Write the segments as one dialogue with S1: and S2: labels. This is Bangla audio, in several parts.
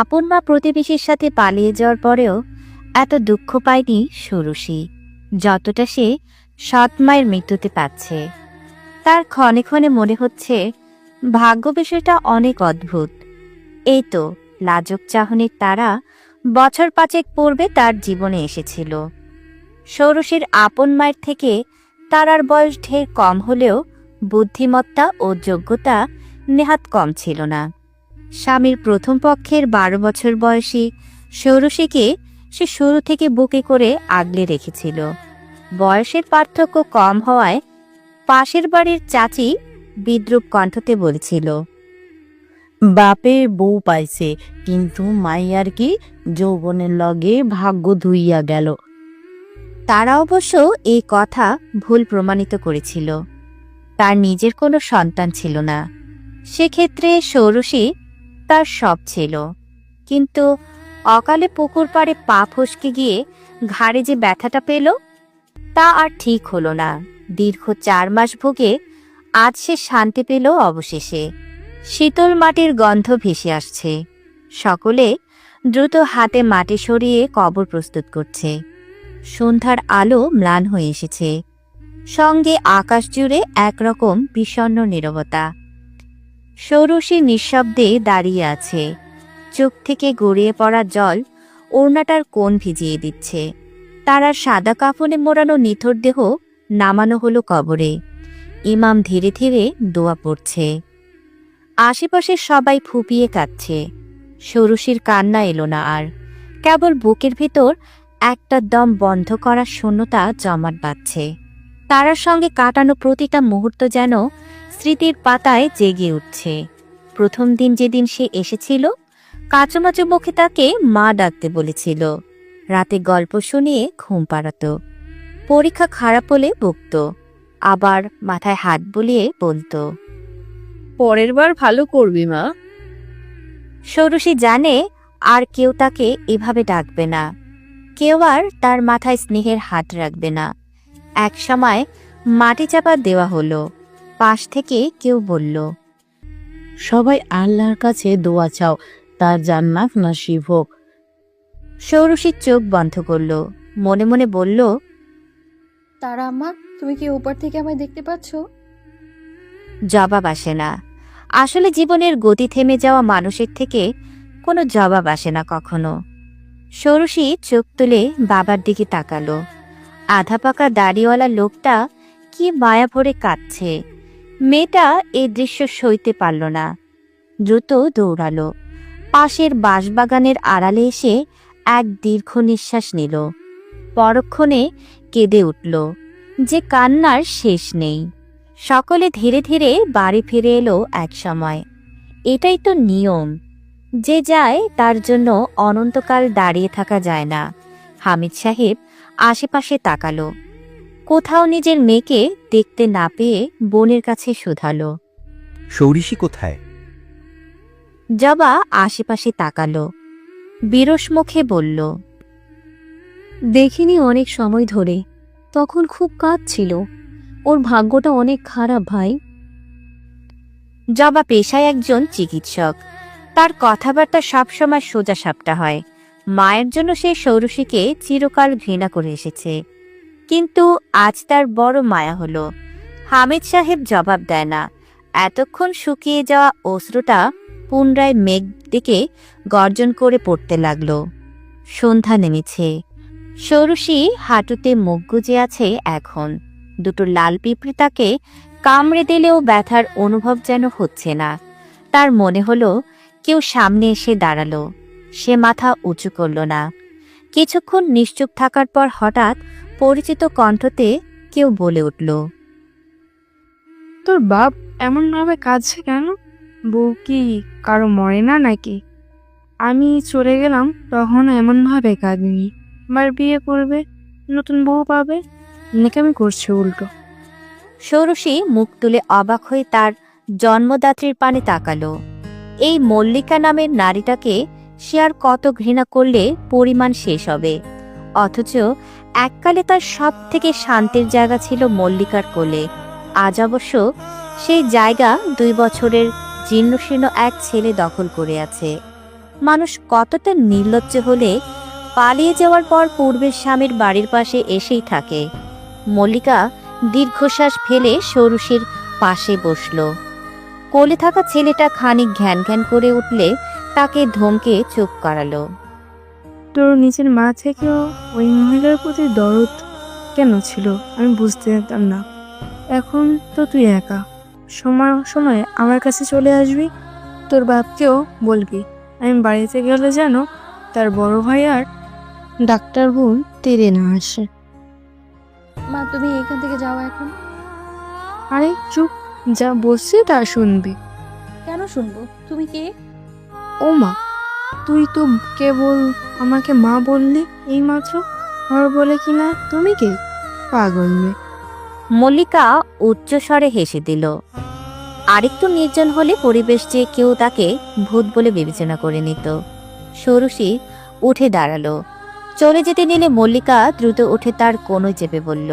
S1: আপন মা প্রতিবেশীর সাথে পালিয়ে যাওয়ার পরেও এত দুঃখ পায়নি ষোড়শী, যতটা সে সৎ মায়ের মৃত্যুতে পাচ্ছে। তার ক্ষণে ক্ষণে মনে হচ্ছে ভাগ্য বিষয়টা অনেক অদ্ভুত। এই তো লাজক চাহনির তারা বছর পাঁচেক পূর্বে তার জীবনে এসেছিল। ষোড়শীর আপন মায়ের থেকে তারার বয়স ঢের কম হলেও বুদ্ধিমত্তা ও যোগ্যতা নেহাত কম ছিল না। স্বামীর প্রথম পক্ষের 12 বছর বয়সী ষোড়শীকে সে শুরু থেকে বুকে করে আগলে রেখেছিল। বয়সের পার্থক্য কম হওয়ায় পাশের বাড়ির চাচি বিদ্রূপ কণ্ঠতে বলেছিল,
S2: বাপের বউ পাইছে, কিন্তু মাইয়ার কি যৌবনের লগে ভাগ্য ধুইয়া গেল।
S1: তারা অবশ্য এই কথা ভুল প্রমাণিত করেছিল। তার নিজের কোনো সন্তান ছিল না, সেক্ষেত্রে ষোড়শী তার সব ছিল। কিন্তু অকালে পুকুর পাড়ে পা ফসকে গিয়ে ঘাড়ে যে ব্যথাটা পেল, তা আর ঠিক হলো না। দীর্ঘ 4 মাস ভুগে আজ সে শান্তি পেল অবশেষে। শীতল মাটির গন্ধ ভেসে আসছে। সকলে দ্রুত হাতে মাটি সরিয়ে কবর প্রস্তুত করছে। সন্ধ্যার আলো ম্লান হয়ে এসেছে, সঙ্গে আকাশ জুড়ে একরকম বিষণ্ণ নীরবতা। ষোড়শী নিঃশব্দে দাঁড়িয়ে আছে, চোখ থেকে গড়িয়ে পড়া জল ওড়নাটার কোণ ভিজিয়ে দিচ্ছে। তারার সাদা কাফনে মোড়ানো নিথর দেহ নামানো হলো কবরে। ইমাম ধীরে ধীরে দোয়া পড়ছে। আশেপাশে সবাই ফুপিয়ে কাঁদছে। ষোড়শীর কান্না এলো না আর, কেবল বুকের ভিতর একটা দম বন্ধ করা শূন্যতা জমাট বাঁধছে। তারার সঙ্গে কাটানো প্রতিটা মুহূর্ত যেন স্মৃতির পাতায় জেগে উঠছে। প্রথম দিন যেদিন সে এসেছিল, কাঁচুমাচু মুখে তাকে মা ডাকতে বলেছিল, রাতে গল্প শুনিয়ে ঘুম পাড়াতো, পরীক্ষা খারাপ হলে বকতো, আবার মাথায় হাত বুলিয়ে বলতো,
S3: পরের বার ভালো করবি মা।
S1: ষোড়শী জানে আর কেউ তাকে এভাবে ডাকবে না, কেউ আর তার মাথায় স্নেহের হাত রাখবে না। এক সময় মাটি চাপা দেওয়া হলো। পাশ থেকে কেউ বলল,
S2: সবাই আল্লাহর কাছে দোয়া চাও, তার জান্নাত নসিব হোক।
S1: ষোড়শীর চোখ বন্ধ করল, মনে মনে বলল,
S4: তারা আম্মা, তুমি কি ওপর থেকে আমায় দেখতে পাচ্ছ?
S1: জবাব আসে না। আসলে জীবনের গতি থেমে যাওয়া মানুষের থেকে কোনো জবাব আসে না কখনো। ষোড়শী চোখ তুলে বাবার দিকে তাকালো। আধা পাকা দাড়িওয়ালা লোকটা কি মায়া ভরে কাঁদছে। মেয়েটা এই দৃশ্য সইতে পারল না, দ্রুত দৌড়ালো। পাশের বাঁশবাগানের আড়ালে এসে এক দীর্ঘ নিঃশ্বাস নিল। পরক্ষণে কেঁদে উঠল, যে কান্নার শেষ নেই। সকলে ধীরে ধীরে বাড়ি ফিরে এলো এক সময়। এটাই তো নিয়ম, যে যায় তার জন্য অনন্তকাল দাঁড়িয়ে থাকা যায় না। হামিদ সাহেব আশেপাশে তাকালো, কোথাও নিজের মেয়েকে দেখতে না পেয়ে বোনের কাছে শুধালো।
S5: ষোড়শী কোথায়?
S1: জবা আশেপাশে তাকালো, বিরস মুখে বলল,
S6: দেখিনি অনেক সময় ধরে, তখন খুব কাঁদছিল। ওর ভাগ্যটা অনেক খারাপ ভাই।
S1: জবা পেশায় একজন চিকিৎসক, তার কথাবার্তা সবসময় সোজা সাপটা হয়। মায়ের জন্য সে ষোড়শীকে চিরকাল ঘৃণা করে এসেছে, কিন্তু আজ তার বড় মায়া হলো। হামিদ সাহেব জবাব দেয় না। এতক্ষণ শুকিয়ে যাওয়া অশ্রুটা পুনরায় মেঘ দিকে গর্জন করে পড়তে লাগলো। সন্ধ্যা নেমেছে। ষোড়শী হাঁটুতে মুখ গুজে আছে এখন। দুটো লাল পিঁপড়ে তাকে কামড়ে দিলেও ব্যথার অনুভব যেন হচ্ছে না। তার মনে হলো কেউ সামনে এসে দাঁড়ালো। সে মাথা উঁচু করল না। কিছুক্ষণ নিশ্চুপ থাকার পর হঠাৎ পরিচিত কণ্ঠতে কেউ বলে উঠল,
S3: তোর বাপ এমন ভাবে কাঁদছে কেন? বউ কি কারো মরে না নাকি? আমি চলে গেলাম তখন এমন ভাবে কাঁদিনি। আবার বিয়ে করবে, নতুন বউ পাবে, নেকামি করছে উল্টো।
S1: ষোড়শী মুখ তুলে অবাক হয়ে তার জন্মদাত্রীর পানে তাকালো। এই মল্লিকা নামের নারীটাকে সে আর কত ঘৃণা করলে পরিমাণ শেষ হবে। অথচ এককালে তার সব থেকে শান্তির জায়গা ছিল মল্লিকার কোলে। আজ অবশ্য সেই জায়গা 2 বছরের জীর্ণশীর্ণ এক ছেলে দখল করে আছে। মানুষ কতটা নির্লজ্জ হলে পালিয়ে যাওয়ার পর পূর্বের স্বামীর বাড়ির পাশে এসেই থাকে। মল্লিকা দীর্ঘশ্বাস ফেলে ষোড়শীর পাশে বসল। কোলে থাকা ছেলেটা খানিক ঘ্যান ঘ্যান করে উঠলে তাকে ধমকে চুপ করালো।
S3: তোর নিজের মা থেকেও ওই মহিলার প্রতি দরদ কেন ছিল আমি বুঝতে পারতাম না। এখন তো তুই একা, সময় সময় আমার কাছে চলে আসবি, তোর বাপকেও বলবি আমি বাড়িতে গেলে যেন তার বড় ভাই আর ডাক্তার বোন তেড়ে না আসে।
S4: মা তুমি এখান থেকে যাও এখন।
S3: আরে চুপ, যা বলছি তা শুনবি।
S4: কেন শুনবো? তুমি কে?
S3: ও মা, তুই তো কেবল আমাকে মা বললি এইমাত্র, আর বলে কিনা তুমি কে? পাগল মেয়ে।
S1: মল্লিকা উচ্চস্বরে হেসে দিল। আরেকটু নির্জন হলে পরিবেশ যে কেউ তাকে ভূত বলে বিবেচনা করে নিত। ষোড়শী উঠে দাঁড়ালো। চলে যেতে নিলে মল্লিকা দ্রুত উঠে তার কোণে চেপে বলল,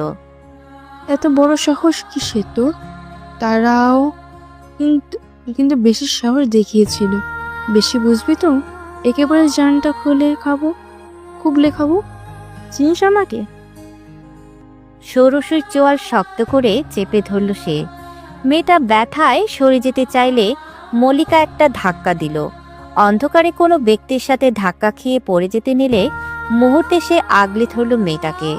S3: এত বড় সাহস কিসের তোর? তারাও কিন্তু কিন্তু বেশি সাহস দেখিয়েছিল। বেশি বুঝবি তো একেবারে জানটা খুবলে খাবো। চিনিস আমাকে?
S1: ষোড়শীর চোয়াল শক্ত করে চেপে ধরল সে। মেয়েটা ব্যথায় সরে যেতে চাইলে মল্লিকা একটা ধাক্কা দিল। অন্ধকারে কোনো ব্যক্তির সাথে ধাক্কা খেয়ে পড়ে যেতে নিলে মুহূর্তে সে আগলে ধরল মেয়েটাকে।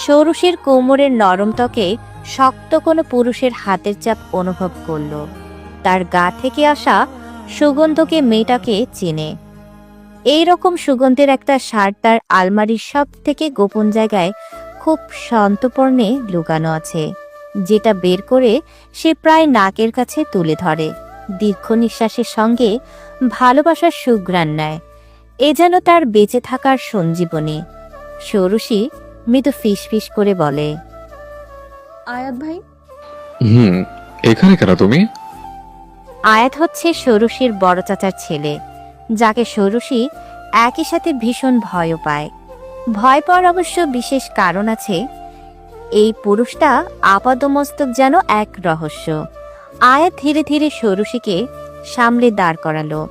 S1: ষোড়শীর কোমরের নরম ত্বকে শক্ত কোনো পুরুষের হাতের চাপ অনুভব করল। তার গা থেকে আসা সুগন্ধকে মেয়েটাকে চেনে। এই রকম সুগন্ধের একটা শার্ট তার আলমারির সব থেকে গোপন জায়গায় খুব সন্তর্পণে লুকানো আছে, যেটা বের করে সে প্রায় নাকের কাছে তুলে ধরে। দীর্ঘ নিঃশ্বাসের সঙ্গে ভালোবাসার সুঘ্রাণ নেয়। এ যেন তার বেঁচে থাকার সঞ্জীবনী। ষোড়শী মৃদু ফিসফিস করে বলে,
S4: আয়াত ভাই।
S7: এখানে কেন তুমি?
S1: আয়াত হচ্ছে ষোড়শীর বড় চাচার ছেলে, যাকে ষোড়শী একই সাথে ভীষণ ভয়ও পায়। ভয় পাওয়ার অবশ্য বিশেষ কারণ আছে। এই পুরুষটা আপাদমস্তক যেন এক রহস্য। আয়াত ধীরে ধীরে ষোড়শীকে সামলে দাঁড় করালো।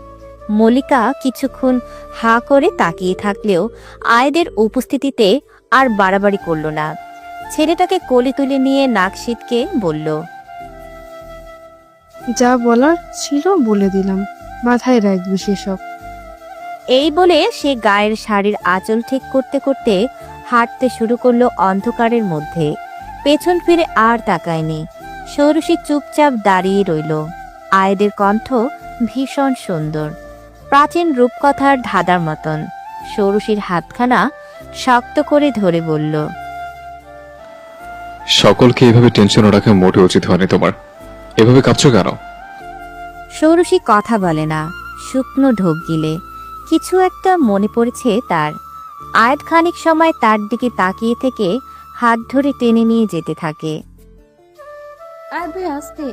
S1: মল্লিকা কিছুক্ষণ হা করে তাকিয়ে থাকলেও আয়াদের উপস্থিতিতে আর বাড়াবাড়ি করল না। ছেলেটাকে কোলে তুলে নিয়ে নাক সিটকে বলল,
S3: যা বলার ছিল বলে দিলাম, মাথায় রাখবি সেসব।
S1: এই বলে সে গায়ের শাড়ির আঁচল ঠিক করতে করতে হাঁটতে শুরু করলো অন্ধকারের মধ্যে। পেছন ফিরে আর তাকায়নি। ষোড়শী চুপচাপ দাঁড়িয়ে রইল। আয়েদের কণ্ঠ ভীষণ সুন্দর, প্রাচীন রূপকথার ধাঁধার মতন। ষোড়শীর হাতখানা শক্ত করে ধরে বলল,
S7: সকলকে এভাবে টেনশন রাখা মোটে উচিত হয়নি তোমার। এভাবে কাঁপছো কেন?
S1: ষোড়শী কথা বলে না, শুকনো ঢোক গিলে। কিছু একটা মনে পড়েছে তার। আয়াত খানিক সময় তার দিকে তাকিয়ে থেকে হাত ধরে টেনে নিয়ে যেতে থাকে।
S4: আয়াত ভাই আসতে।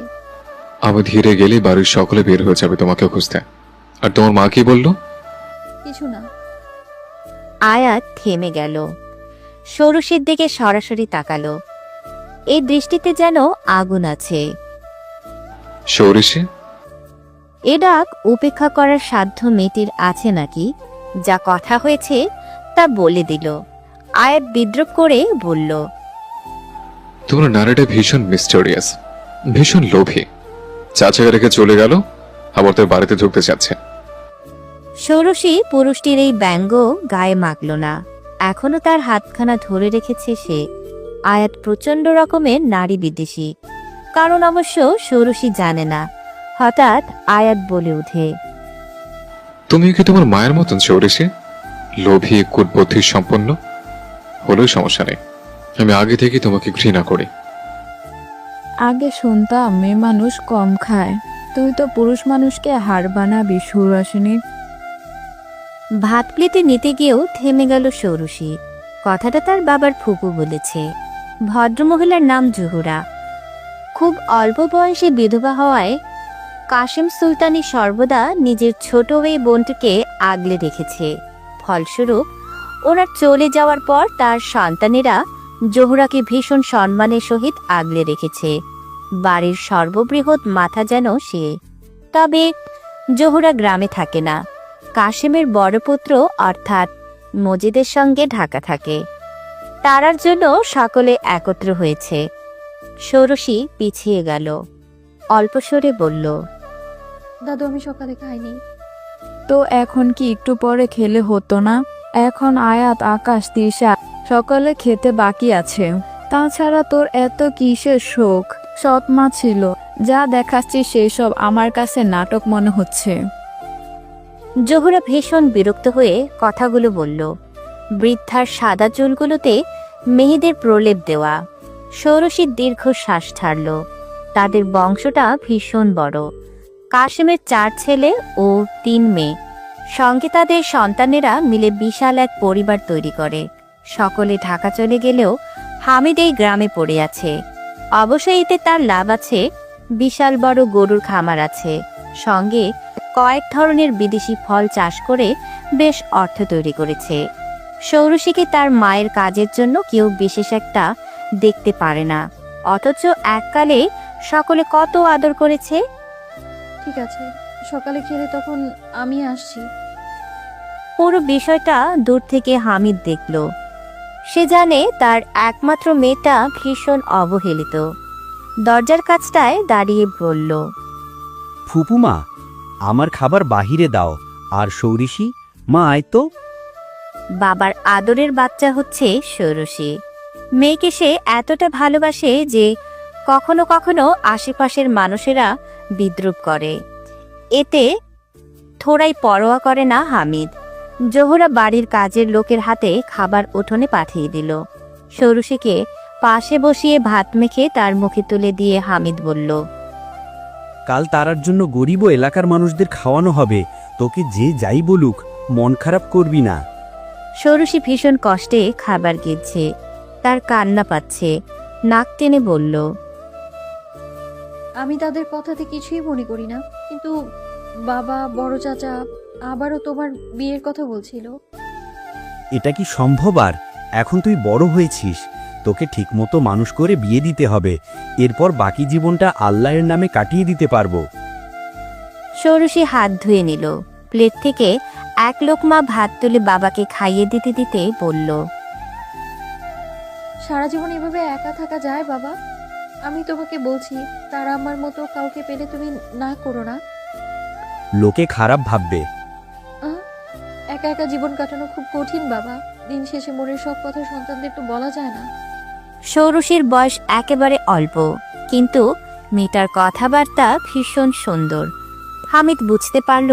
S7: আমি ধীরে গেলে বাড়ির সকলে বের হয়ে যাবে তোমাকে খুঁজতে। আর তোমার মা কি বললো?
S4: কিছু না।
S1: আয়াত থেমে গেল। ষোড়শীর দিকে সরাসরি তাকালো। এই দৃষ্টিতে যেন আগুন আছে।
S7: ষোড়শী?
S1: এ ডাক উপেক্ষা করার সাধ্য মেয়েটির আছে নাকি? যা কথা হয়েছে তা বলে দিল। আয়াত বিদ্রুপ করে বলল,
S7: তোমার নারীটা ভীষণ মিস্টেরিয়াস, ভীষণ লোভী। চাচাকে রেখে চলে গেল, আবার তোর বাড়িতে ঢুকতে চাচ্ছে।
S1: ষোড়শী পুরুষটির এই ব্যঙ্গ গায়ে মাখল না। এখনো তার হাতখানা ধরে রেখেছে সে। আয়াত প্রচন্ড রকমের নারী বিদ্বেষী। কারণ অবশ্য ষোড়শী জানে না। হঠাৎ আয়াত বলে ওঠে,
S7: তুমি কি তোমার মায়ের মতন ষোড়শী? লোভী, কুটবুদ্ধি সম্পন্ন। হলেও সমস্যা নেই, আমি আগে থেকে তোমাকে ঘৃণা করি।
S2: আগে শুনতাম মেয়ে মানুষ কম খায়, তুই তো পুরুষ মানুষকে হার বানাবি সুরাসিনী।
S1: ভাত প্লেটে নিতে গিয়েও থেমে গেল ষোড়শী। কথাটা তার বাবার ফুপু বলেছে। ভদ্রমহিলার নাম জুহুরা। খুব অল্প বয়সে বিধবা হওয়ায় কাশেম সুলতানি সর্বদা নিজের ছোট এই বোনটিকে আগলে রেখেছে। ফলস্বরূপ ওনার চলে যাওয়ার পর তার সন্তানেরা জহুরাকে ভীষণ সম্মানের সহিত আগলে রেখেছে। বাড়ির সর্ববৃহৎ মাথা যেন সে। তবে জহুরা গ্রামে থাকে না, কাশেমের বড় পুত্র অর্থাৎ মজিদের সঙ্গে ঢাকা থাকে। তারার জন্য সকলে একত্র হয়েছে। ষোড়শী পিছিয়ে গেল, অল্প স্বরে বলল,
S4: দাদু আমি সকালে খাইনি।
S3: তো এখন কি একটু পরে খেলে হতো না? এখন আয়াত, আকাশ, তৃষা সকলে খেতে বাকি আছে। তাছাড়া তোর এত কিসের শোক? সৎ মা ছিল, যা দেখাচ্ছি সেসব আমার কাছে নাটক মনে হচ্ছে।
S1: জোহরা ভীষণ বিরক্ত হয়ে কথাগুলো বলল। বৃদ্ধার সাদা চুলগুলোতে মেহেদের প্রলেপ দেওয়া। ষোড়শী দীর্ঘ শ্বাস ছাড়ল। তাদের বংশটা ভীষণ বড়। কাশেমের 4 ছেলে ও 3 মেয়ে, সঙ্গে তাদের সন্তানেরা মিলে বিশাল এক পরিবার তৈরি করে। সকলে ঢাকা চলে গেলেও হামিদ এই গ্রামে পড়ে আছে। অবশ্য এতে তার লাভ আছে, বিশাল বড় গরুর খামার আছে, সঙ্গে কয়েক ধরনের বিদেশি ফল চাষ করে বেশ অর্থ তৈরি করেছে। ষোড়শীকে তার মায়ের কাজের জন্য কেউ বিশেষ একটা দেখতে পারে না, অথচ এককালে সকলে কত আদর করেছে।
S4: ঠিক আছে, সকালে খেলে তখন আমি আসছি।
S1: পুরো বিষয়টা দূর থেকে হামিদ দেখল। সে জানে তার একমাত্র মেয়েটা ভীষণ অবহেলিত। দরজার কাছটায় দাঁড়িয়ে বলল,
S5: ফুপুমা, আমার খাবার বাহিরে দাও। আর সৌরিশি, মা আয় তো।
S1: বাবার আদরের বাচ্চা হচ্ছে ষোড়শী। মেয়েকে সে এতটা ভালোবাসে যে কখনো কখনো আশেপাশের মানুষেরা বিদ্রুপ করে। এতে থোড়াই পরোয়া করে না হামিদ। জোহরা বাড়ির কাজের লোকের হাতে খাবার উঠোনে পাঠিয়ে দিল। ষোড়শীকে পাশে বসিয়ে ভাত মেখে তার মুখে তুলে দিয়ে হামিদ বলল,
S5: কাল তারার জন্য গরিব ও এলাকার মানুষদের খাওয়ানো হবে। তোকে যে যাই বলুক, মন খারাপ করবি না।
S1: ষোড়শী ভীষণ কষ্টে খাবার গিলছে, তার কান্না পাচ্ছে। নাক টেনে বলল,
S4: আমি তাদের কথাতে কিছুই মনে করি না, কিন্তু বাবা, বড় চাচা আবারও তোমার বিয়ের কথা বলছিল।
S5: এটা কি সম্ভব? আর এখন তুই বড় হয়েছিস, তোকে ঠিকমতো মানুষ করে বিয়ে দিতে হবে। এরপর বাকি জীবনটা আল্লাহর নামে কাটিয়ে দিতে পারবো।
S1: ষোড়শী হাত ধুয়ে নিল। প্লেট থেকে এক লোকমা ভাত তুলে বাবাকে খাইয়ে দিতে দিতে বলল,
S4: সারা জীবন এভাবে একা থাকা যায় বাবা? আমি তোমাকে বলছি, তারা আমার মতো কাউকে পেলে তুমি না করো না।
S5: লোকে খারাপ ভাববে।
S4: একা একা জীবন কাটানো খুব কঠিন বাবা। দিন শেষে মনের সব কথা সন্তানদের তো বলা যায় না।
S1: ষোড়শীর বয়স একেবারে অল্প, কিন্তু মেয়েটার কথাবার্তা ভীষণ সুন্দর। হামিদ বুঝতে পারল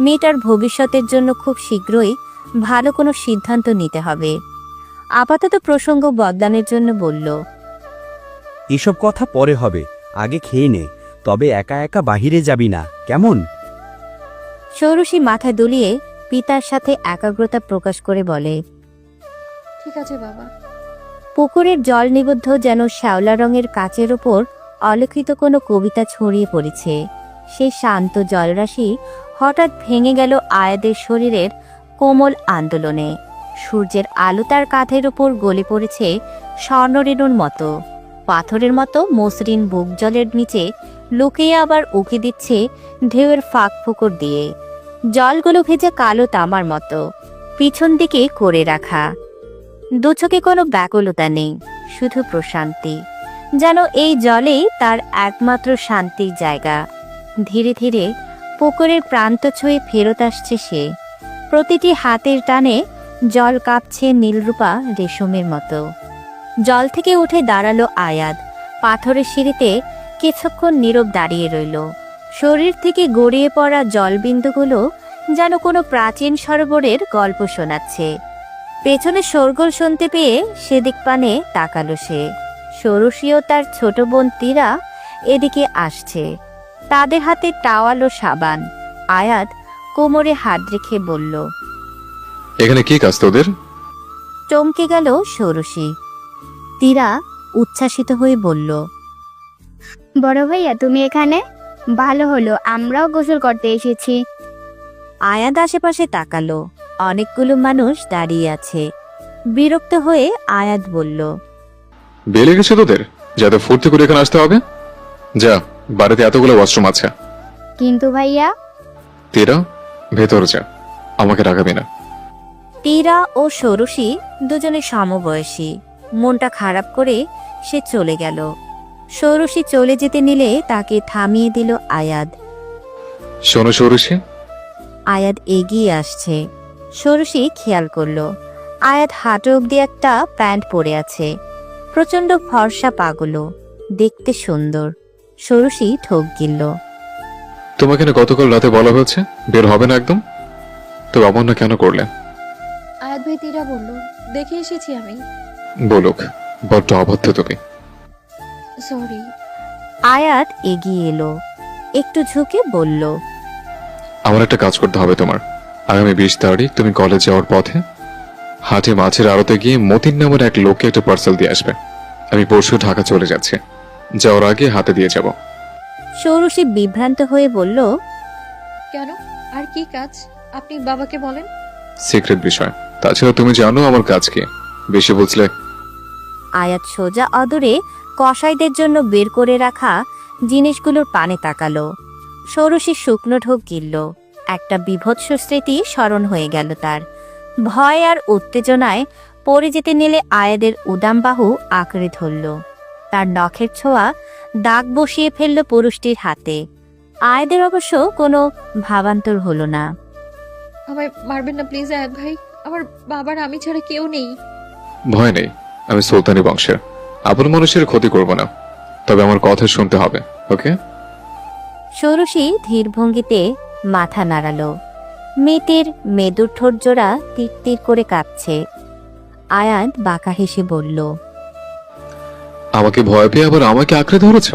S1: মেয়েটার ভবিষ্যতের জন্য খুব শীঘ্রই ভালো কোনো সিদ্ধান্ত নিতে হবে। আপাতত প্রসঙ্গ বদলানোর জন্য বলল,
S5: এসব কথা পরে হবে, আগে খেয়ে নে। তবে একা একা বাহিরে যাবি না, কেমন?
S1: ষোড়শী মাথা দুলিয়ে পিতার সাথে একাগ্রতা প্রকাশ করে বলে,
S4: ঠিক আছে বাবা।
S1: পুকুরের জল নিবদ্ধ যেন শ্যাওলা রঙের কাচের ওপর অলিখিত কোনো কবিতা ছড়িয়ে পড়েছে। সে শান্ত জলরাশি হঠাৎ ভেঙে গেল আয়াদের শরীরের কোমল আন্দোলনে। সূর্যের আলো তার কাঁধের ওপর গলে পড়েছে স্বর্ণরেণুর মতো। পাথরের মতো মসৃণ বুক জলের নিচে লুকিয়ে আবার উকি দিচ্ছে ঢেউয়ের ফাঁক ফোকর দিয়ে। জলগুলো ভেজে কালো তামার মতো, পিছন দিকে করে রাখা। দুচোখে কোনো ব্যাকুলতা নেই, শুধু প্রশান্তি। যেন এই জলেই তার একমাত্র শান্তির জায়গা। ধীরে ধীরে পুকুরের প্রান্ত ছুঁয়ে ফেরত আসছে সে। প্রতিটি হাতের টানে জল কাঁপছে নীলরূপা রেশমের মতো। জল থেকে উঠে দাঁড়ালো আয়াত। পাথরের সিঁড়িতে কিছুক্ষণ নীরব দাঁড়িয়ে রইল। শরীর থেকে গড়িয়ে পড়া জলবিন্দুগুলো যেন কোনো প্রাচীন সরোবরের গল্প শোনাচ্ছে। পেছনে শোরগোল শুনতে পেয়ে সেদিক পানে তাকালো সে। ষোড়শী ও তার ছোট বোন তীরা এদিকে আসছে, তাদের হাতে টাওয়াল ও সাবান। আয়াত কোমরে হাত রেখে বলল,
S7: এখানে কি কাজ তোদের?
S1: চমকে গেল ষোড়শী। তীরা উচ্ছ্বাসিত হয়ে বলল,
S8: বড় ভাইয়া তুমি এখানে? ভালো হলো, আমরাও গোসল করতে এসেছি।
S1: আয়াত আশেপাশে তাকালো। অনেকগুলো মানুষ দাঁড়িয়ে আছে। বিরক্ত হয়ে আয়াত বলল,
S7: বেলে গেছে তোদের, যাতে ফুর্তি করে এখানে আসতে হবে? যা, বাড়িতে এতগুলো ওয়াশরুম আছে।
S8: কিন্তু ভাইয়া,
S7: তেরা ভেতর যা, আমাকে রাগাবি না।
S1: তীরা ও ষোড়শী দুজনে সমবয়সী। মনটা খারাপ করে সে চলে গেল। ষোড়শী চলে যেতে নিলে তাকে থামিয়ে দিল আয়াদ।
S7: শোনো ষোড়শী,
S1: আয়াদ এগিয়ে আসছে। ষোড়শী খেয়াল করলো আয়াদ হাঁটু অব্দি একটা প্যান্ট পরে আছে। প্রচন্ড ফর্সা পাগলো, দেখতে সুন্দর। ষোড়শী ঠোক গিলল।
S7: তোমাকে না গতকাল রাতে বলা হয়েছে বের হবে না একদম, তো এমন না কেন করলে?
S4: আয়াত ভাই তীরা বলল, দেখে এসেছি আমি।
S7: বলুক, বড্ড অবাধ্য তুমি।
S4: সরি।
S1: আয়াদ এগিয়ে এলো, একটু ঝুঁকে বলল,
S7: আমার একটা কাজ করতে হবে তোমার। আগামী 20 তারিখ তুমি কলেজ যাওয়ার পথে হাটে মাছের আড়তে গিয়ে মতিন নামের এক লোককে একটা পার্সেল দিয়ে আসবে। আমি পরশু ঢাকা চলে যাচ্ছি, যাওয়ার আগে হাতে দিয়ে যাব।
S1: ষোড়শী বিভ্রান্ত হয়ে বলল,
S4: কেন? আর কি কাজ? আপনি বাবাকে বলেন।
S7: সিক্রেট বিষয়, তাছাড়া তুমি জানো আমার কাজ কি, বেশি বুঝলে।
S1: আয়াত সোজা অদূরে কসাইদের জন্য বের করে রাখা জিনিসগুলোর পানে তাকালো। ষোড়শী শুকনো ঢোক গিলল। একটা বিভৎস স্মৃতি স্মরণ হয়ে গেল তার। ভয় আর উত্তেজনায় পড়ে যেতে নিলে আয়াদের উদাম বাহু আঁকড়ে ধরল। তার নখের ছোঁয়া দাগ বসিয়ে ফেলল পুরুষটির হাতে। আয়াদের অবশ্য কোনো ভাবান্তর হলো না।
S4: আমায় মারবেন না প্লিজ আয়াত ভাই, আমার বাবার আমি ছাড়া কেউ নেই।
S7: ভয় নেই, আমি সুলতানি বংশের, আপন মানুষের ক্ষতি করব না, তবে আমার কথা শুনতে হবে, ওকে?
S1: ষোড়শী ধীর ভঙ্গিতে মাথা নাড়ালো। মেয়েটির মেদুর ঠোঁট জোড়া তীর তীর করে কাঁপছে। আয়াত বাঁকা হেসে বলল,
S7: আমাকে ভয় পেয়ে আবার আমাকে আঁকড়ে ধরেছ?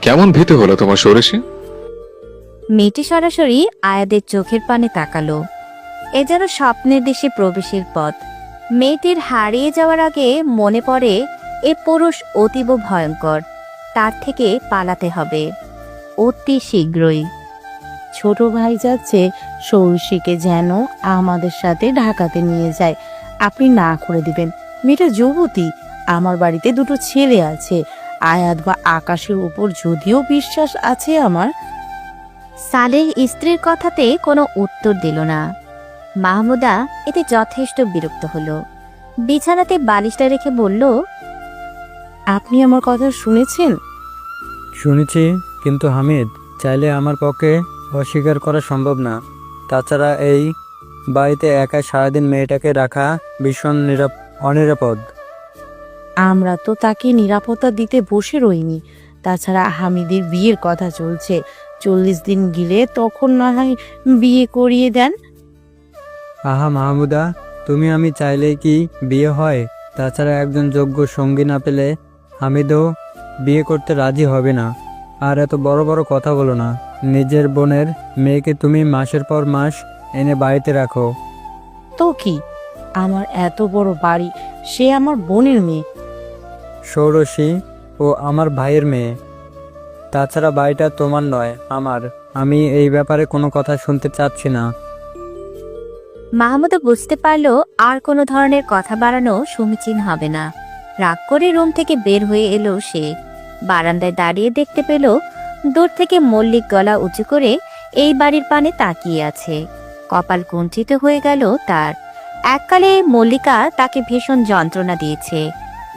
S7: কেমন ভীতি হলো তোমার ষোড়শী?
S1: মেয়েটি সরাসরি আয়াদের চোখের পানে তাকালো। এ যেন স্বপ্নের দেশে প্রবেশের পথ। মেয়েটির হারিয়ে যাওয়ার আগে মনে পড়ে এ পুরুষ অতীব ভয়ঙ্কর, তার থেকে পালাতে হবে অতি শীঘ্রই।
S2: ছোট ভাই যাচ্ছে, ষোড়শীকে যেন আমাদের সাথে ঢাকাতে নিয়ে যায়। আপনি না করে দিবেন। মেয়েটা যুবতী, আমার বাড়িতে দুটো ছেলে আছে। আয়াত বা আকাশের উপর যদিও বিশ্বাস আছে আমার।
S1: সালেহ স্ত্রীর কথাতে কোনো উত্তর দিল না। মাহমুদা এতে যথেষ্ট বিরক্ত হলো। বিছানাতে বালিশটা রেখে বলল,
S2: আপনি আমার কথা শুনেছেন?
S9: শুনেছি, কিন্তু হামিদ, চাইলে আমার পক্ষে অস্বীকার করা সম্ভব না। তাছাড়া এই বাড়িতে একা সারাদিন মেয়েটাকে রাখা ভীষণ অনিরাপদ।
S2: আমরা তো তাকে নিরাপত্তা দিতে বসে রইনি। তাছাড়া হামিদের বিয়ের কথা চলছে, 40 দিন গেলে তখন না হয় বিয়ে করিয়ে দেন।
S9: আহা মাহমুদা, তুমি আমি চাইলেই কি বিয়ে হয়? তাছাড়া একজন যোগ্য সঙ্গী না পেলে হামিদও বিয়ে করতে রাজি হবে না। আর এত বড় বড় কথা বলো না। নিজের বোনের মেয়েকে তুমি মাসের পর মাস এনে বাড়িতে রাখো।
S2: তো কি, আমার এত বড় বাড়ি, সে আমার বোনের মেয়ে।
S9: ষোড়শী ও আমার ভাইয়ের মেয়ে। তাছাড়া বাড়িটা তোমার নয়, আমার। আমি এই ব্যাপারে কোনো কথা শুনতে চাচ্ছি না।
S1: মাহমুদা বুঝতে পারল আর কোনো ধরনের কথা বাড়ানো সমীচীন হবে না। রাগ করে রুম থেকে বের হয়ে এলো সে। বারান্দায় দাঁড়িয়ে দেখতে পেল দূর থেকে মল্লিক গলা উঁচু করে এই বাড়ির পানে তাকিয়ে আছে। কপাল কুণ্ঠিত হয়ে গেল তার। এককালে মল্লিকা তাকে ভীষণ যন্ত্রণা দিয়েছে।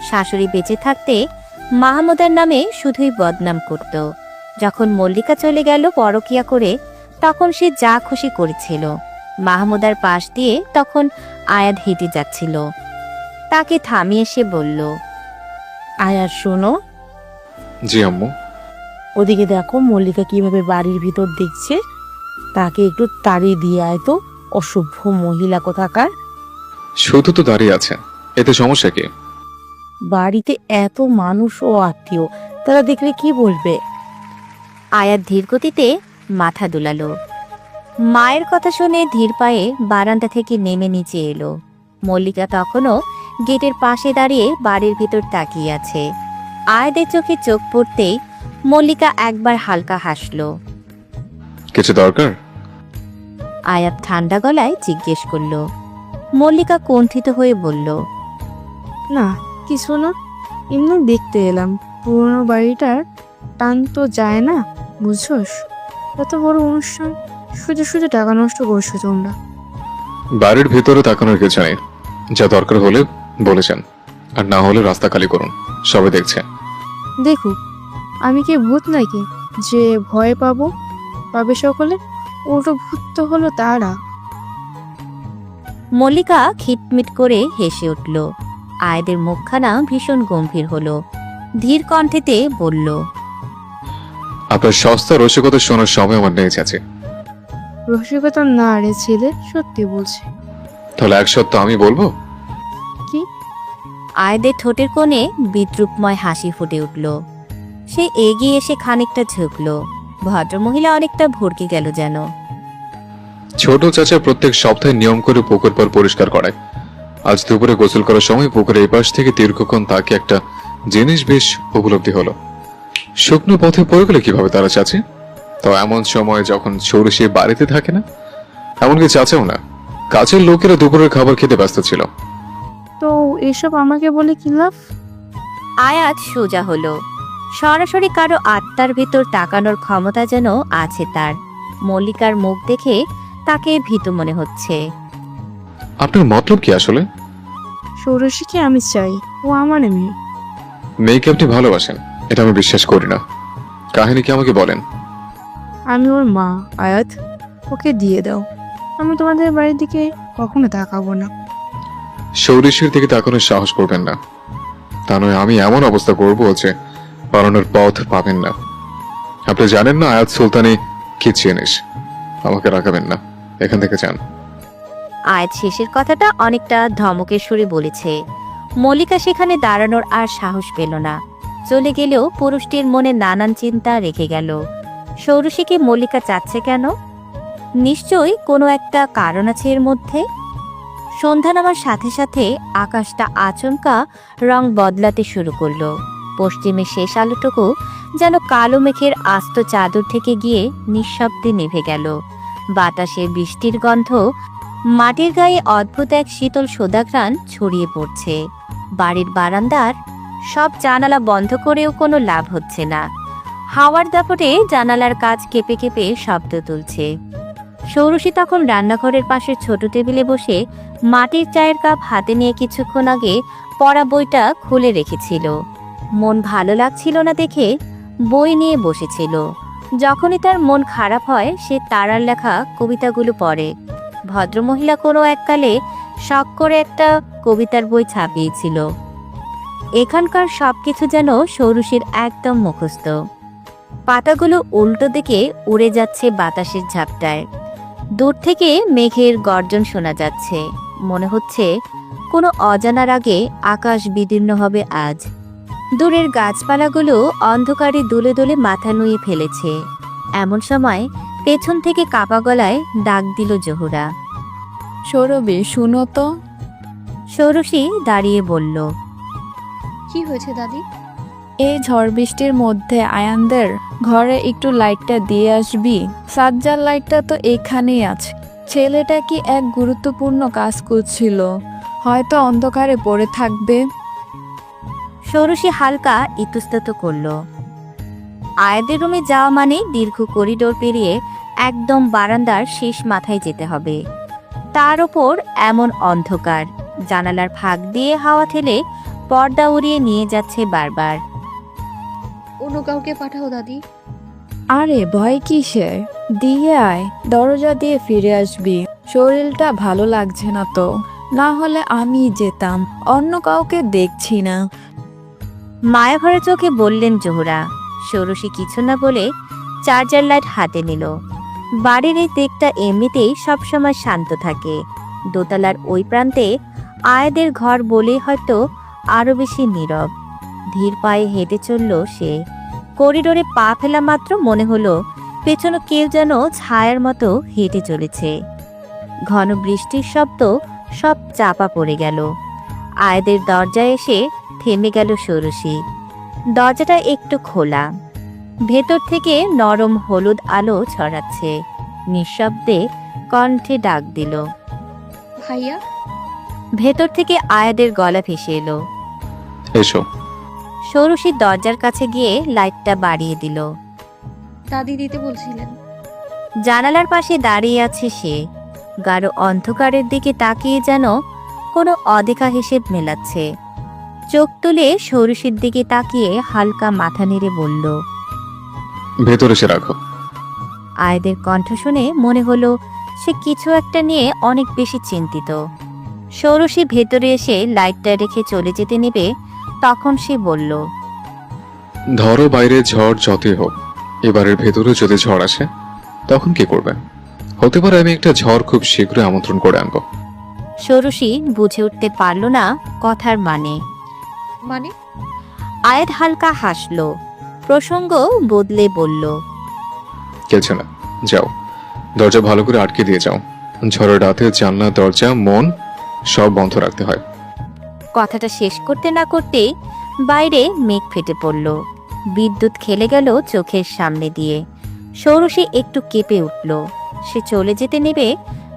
S1: শাশুড়ি বেঁচে থাকতে মাহমুদার নামে শুধুই বদনাম করত। যখন মল্লিকা চলে গেল পরকিয়া করে, তখন সে যা খুশি করেছিল। মাহমুদার পাশ দিয়ে তখন আয়াত হেঁটে যাচ্ছিল। তাকে থামিয়ে সে বলল,
S2: আয়াত শোনো।
S7: জি আম্মু।
S2: ওদিকে দেখো মল্লিকা কিভাবে বাড়ির ভিতর দেখছে। তাকে একটু তাড়িয়ে দিয়ে আয় তো, অসভ্য মহিলা কোথাকার।
S7: শুধু তো দাঁড়িয়ে আছে, এতে সমস্যা কি?
S2: বাড়িতে এত মানুষ ও আত্মীয়, তারা দেখলে কি বলবে?
S1: আয়াত ধীর গতিতে মাথা দুলালো। মায়ের কথা শুনে ধীর পায়ে বারান্দা থেকে নেমে নিচে এলো। মল্লিকা তখনও গেটের পাশে দাঁড়িয়ে বাড়ির ভিতর তাকিয়ে আছে। আয়াতের চোখে চোখ পড়তেই মল্লিকা একবার হালকা হাসল।
S7: কিছু দরকার?
S1: আয়াত ঠান্ডা গলায় জিজ্ঞেস করল। মল্লিকা কুণ্ঠিত হয়ে বলল,
S3: না, কিছু না, এমনি দেখতে এলাম। পুরোনো বাড়িটার টান তো যায় না, বুঝছোস? এত বড় অনুষ্ঠান, শুধু শুধু টাকা নষ্ট করছো তোমরা।
S7: বাড়ির ভিতরে তাকানোর কিছু নেই, যা দরকার হলে বলেছেন, আর না হলে রাস্তা খালি করুন, সবাই দেখছে।
S3: দেখুক, আমি কি ভূত নাকি যে ভয় পাবে সকলে? উল্টো ভূত তো হলো তারা।
S1: মল্লিকা খিটমিট করে হেসে উঠল। আয়েদের মুখখানা ভীষণ গম্ভীর হলো। ধীর কণ্ঠেতে বলল,
S7: আপনার সস্তা রসিকতা শোনার সময় আমার নেই চাচি।
S3: রসিকতা না রে ছেলে, সত্যি বলছি।
S7: তাহলে এক সত্য আমি বলবো।
S1: আয়েদের ঠোঁটের কোণে বিদ্রুপময় হাসি ফুটে উঠল। সে এগিয়ে এসে খানিকটা ঝুঁকল। ভদ্রমহিলা অনেকটা ভরকে গেল যেন।
S7: ছোট চাচা প্রত্যেক সপ্তাহে নিয়ম করে পুকুর পাড় পরিষ্কার করায়। আজ দুপুরে গোসল করার সময় পুকুরের এই পাশ থেকে দীর্ঘক্ষণ তাকে একটা জিনিস বেশ উপলব্ধি হলো। শুকনো পথে পড়ে গেলে কিভাবে তারা চাচে? তো এমন সময় যখন ষোড়শী বাড়িতে থাকে না, এমনকি চাচাও না, কাছের লোকেরা দুপুরের খাবার খেতে ব্যস্ত ছিল।
S3: তো এসব আমাকে বলে কি লাভ?
S1: আয়াত সোজা হলো। সরাসরি কারো আত্মার ভেতর তাকানোর ক্ষমতা যেন আছে তার। মল্লিকার মুখ দেখে তাকে ভীতু মনে হচ্ছে।
S7: আপনার মতলব কি আসলে?
S3: ষোড়শীকে আমি চাই, ও আমার মেয়ে।
S7: মেয়েকে আপনি ভালোবাসেন, এটা আমি বিশ্বাস করি না। কাহিনী কি আমাকে বলেন।
S3: আমি ওর মা আয়াত, ওকে দিয়ে দাও। আমি তোমাদের বাড়ির দিকে কখনো তাকাবো না।
S7: ষোড়শীর দিকে তাকানোর সাহস করবেন না, তা নয় আমি এমন অবস্থা করবো যে পালানোর পথ পাবেন না। আপনি জানেন না আয়াত সুলতানি কি জিনিস। আমাকে রাখাবেন না, এখান থেকে যান।
S1: আয়াত শেষের কথাটা অনেকটা ধমকের সুরে বলেছে। মল্লিকা সেখানে দাঁড়ানোর আর সাহস পেল না। চলে গেলেও পুরুষটির মনে নানান চিন্তা রেখে গেল। ষোড়শীকে মল্লিকা চাচ্ছে কেন? নিশ্চয়ই কোনো একটা কারণ আছে এর মধ্যে। সন্ধ্যা নামার সাথে সাথে আকাশটা আচমকা রং বদলাতে শুরু করলো। পশ্চিমের শেষ আলোটুকু যেন কালো মেঘের আস্ত চাদর থেকে গিয়ে নিঃশব্দে নিভে গেল। বাতাসে বৃষ্টির গন্ধ, মাটির গায়ে অদ্ভুত এক শীতল সোদাঘ্রাণ ছড়িয়ে পড়ছে। বাড়ির বারান্দার সব জানালা বন্ধ করেও কোনো লাভ হচ্ছে না। হাওয়ার দাপটে জানালার কাজ কেঁপে কেঁপে শব্দ তুলছে। ষোড়শী তখন রান্নাঘরের পাশের ছোট টেবিলে বসে মাটির চায়ের কাপ হাতে নিয়ে কিছুক্ষণ আগে পড়া বইটা খুলে রেখেছিল। মন ভালো লাগছিল না দেখে বই নিয়ে বসেছিল। যখনই তার মন খারাপ হয় সে তারার লেখা কবিতাগুলো পড়ে। ভদ্রমহিলা কোনো এককালে শখ করে একটা কবিতার বই ছাপিয়েছিল। এখানকার সবকিছু যেন ষোড়শীর একদম মুখস্থ। পাতাগুলো উল্টো দিকে উড়ে যাচ্ছে বাতাসের ঝাপটায়। দূর থেকে মেঘের গর্জন শোনা যাচ্ছে। মনে হচ্ছে কোনো অজানার আগে আকাশ বিদীর্ণ হবে আজ। দূরের গাছপালাগুলো অন্ধকারে দুলে দুলে মাথা নুয়ে ফেলেছে। এমন সময় পেছন থেকে কাপা গলায় ডাক দিল জোহরা।
S6: সৌরভী, শুনো তো।
S1: ষোড়শী দাঁড়িয়ে বলল,
S4: কি হয়েছে দাদি?
S6: এই ঝড় বৃষ্টির মধ্যে আয়ানদের ঘরে একটু লাইটটা দিয়ে আসবি। সাজ্জার লাইটটা তো এখানেই আছে। ছেলেটা কি এক গুরুত্বপূর্ণ কাজ করছিল, হয়তো অন্ধকারে পড়ে থাকবে।
S1: ষোড়শী হালকা ইতস্তত করল। আয়াদের রুমে যাওয়া মানে দীর্ঘ করিডোর পেরিয়ে একদম বারান্দার শেষ মাথায় যেতে হবে। তার ওপর এমন অন্ধকার, জানালার ফাঁক দিয়ে হাওয়া ঠেলে পর্দা উড়িয়ে নিয়ে যাচ্ছে বারবার।
S4: অন্য কাউকে পাঠাও দাদি।
S6: আরে ভয় কিসের, দিয়ে আয়, দরজা দিয়ে ফিরে আসবি। শরীরটা ভালো লাগছে না তো, না হলে আমি যেতাম, অন্য কাউকে দেখছি না।
S1: মায়াভরা চোখে বললেন জোহরা। ষোড়শী কিছু না বলে চার্জার লাইট হাতে নিল। বাড়ির এই দিকটা এমনিতেই সবসময় শান্ত থাকে। দোতলার ওই প্রান্তে আয়াদের ঘর বলে হয়তো আরো বেশি নীরব। ধীর পায়ে হেঁটে চলল সে। করিডোরে পা ফেলা মাত্র মনে হলো পেছনে কেউ যেন ছায়ার মতো হেঁটে চলেছে। ঘন বৃষ্টির শব্দ সব চাপা পড়ে গেল। আয়াদের দরজায় এসে থেমে গেল ষোড়শী। দরজাটা একটু খোলা। ভেতর থেকে নরম হলুদ আলো ছড়াচ্ছে। নিঃশব্দে কণ্ঠে ডাক দিল,
S4: ভাইয়া।
S1: ভেতর থেকে আয়াদের গলা ভেসে এলো।
S7: এসো।
S1: ষোড়শী দরজার কাছে গিয়ে লাইটটা বাড়িয়ে দিল।
S4: দাদি দিতে বলছিলেন।
S1: জানালার পাশে দাঁড়িয়ে আছে সে। গাঢ় অন্ধকারের দিকে তাকিয়ে যেন কোনো অদেখা হিসেব মেলাচ্ছে। চোখ তুলে ষোড়শীর দিকে তাকিয়ে হালকা মাথা নেড়ে বলল।
S7: ভেতরে সে রাখো।
S1: আয়েদের কণ্ঠ শুনে মনে হলো সে কিছু একটা নিয়ে অনেক বেশি চিন্তিত। ষোড়শী ভেতরে এসে লাইটটা রেখে চলে যেতে নেবে, তখন সে বলল।
S7: ধরো বাইরে ঝড় যতই হোক, এবারের ভেতরে যদি ঝড় আসে তখন কি করবে? হতে পারে আমি একটা ঝড় খুব শীঘ্রই আমন্ত্রণ করে আনবো।
S1: ষোড়শী বুঝে উঠতে পারল না কথার মানে।
S4: মানে?
S1: আয়েদ হালকা হাসল, প্রসঙ্গ বদলে বলল।
S7: কিছু না, যাও দরজা ভালো করে আটকে দিয়ে যাও। ঝড়ের রাতে জানলা দরজা মন সব বন্ধ রাখতে হয়।
S1: কথাটা শেষ করতে না করতেই বাইরে মেঘ ফেটে পড়ল। বিদ্যুৎ খেলে গেল চোখের সামনে দিয়ে। ষোড়শী একটু কেঁপে উঠল। সে চলে যেতে নেবে,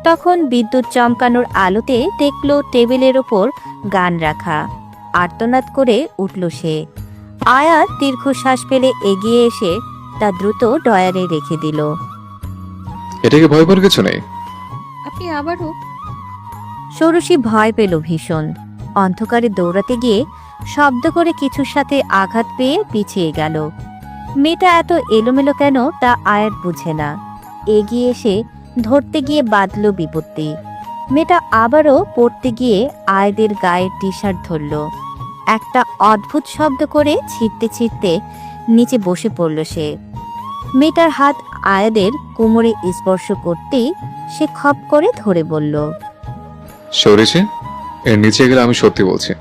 S1: তখন বিদ্যুৎ চমকানোর আলোতে দেখল টেবিলের ওপর গান রাখা। আর্তনাদ করে উঠল সে। আয়াত দীর্ঘশ্বাস ফেলে এগিয়ে এসে তা দ্রুত ডয়ারে রেখে দিল।
S7: এটাকে ভয় পাওয়ার কিছু নেই।
S4: আপনি আবারও?
S1: ষোড়শী ভয় পেল ভীষণ। অন্ধকারে দৌড়াতে গিয়ে শব্দ করে কিছুর সাথে আঘাত পেয়ে পিছিয়ে গেল। মেয়েটা এত এলোমেলো কেন তা আয়াত বুঝে না। এগিয়ে এসে ধরতে গিয়ে বাঁধল বিপত্তি। মেয়েটা আবারও পড়তে গিয়ে আয়েদের গায়ের টি শার্ট ধরল। একটা অদ্ভুত শব্দ করে ছিঁড়তে ছিঁড়তে নিচে বসে পড়ল সে। মেয়েটার হাত আয়াদের কোমরে স্পর্শ করতেই সে খপ করে ধরে বলল।
S7: সরেছে, এর নিচে গেলে আমি সত্যি বলছি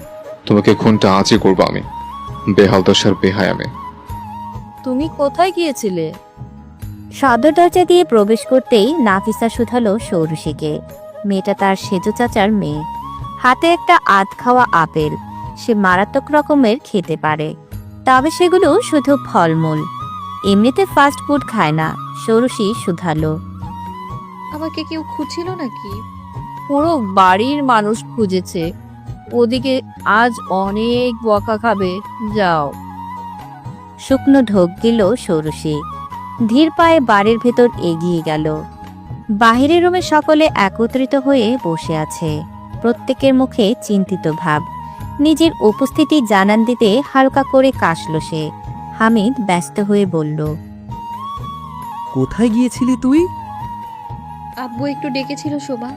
S7: তোমাকে খুনটা আজই করবো আমি। বেহাল দশার বেহায় আমি।
S6: তুমি কোথায় গিয়েছিলে?
S1: সদর দরজা দিয়ে প্রবেশ করতেই নাফিসা শুধালো ষোড়শীকে। মেয়েটা তার সেজো চাচার মেয়ে। হাতে একটা আধ খাওয়া আপেল। সে মারাত্মক রকমের খেতে পারে, তবে সেগুলো শুধু ফলমূল। এমনিতে ফাস্ট ফুড খায় না। ষোড়শী শুধালো।
S4: আমাকে কেউ খুঁজছিল নাকি?
S6: পুরো বাড়ির মানুষ খুঁজেছে। ওদিকে আজ অনেক বকা খাবে, যাও।
S1: শুকনো ঢোক দিল ষোড়শী। ধীর পায়ে বাড়ির ভেতর এগিয়ে গেল। বাহিরের রুমে সকলে একত্রিত হয়ে বসে আছে। প্রত্যেকের মুখে চিন্তিত ভাব। নিজের উপস্থিতি জানান দিতে হালকা করে কাশল সে। হামিদ ব্যস্ত হয়ে বলল।
S5: কোথায় গিয়েছিলি তুই?
S4: আব্বু একটু ডেকেছিল শোভা।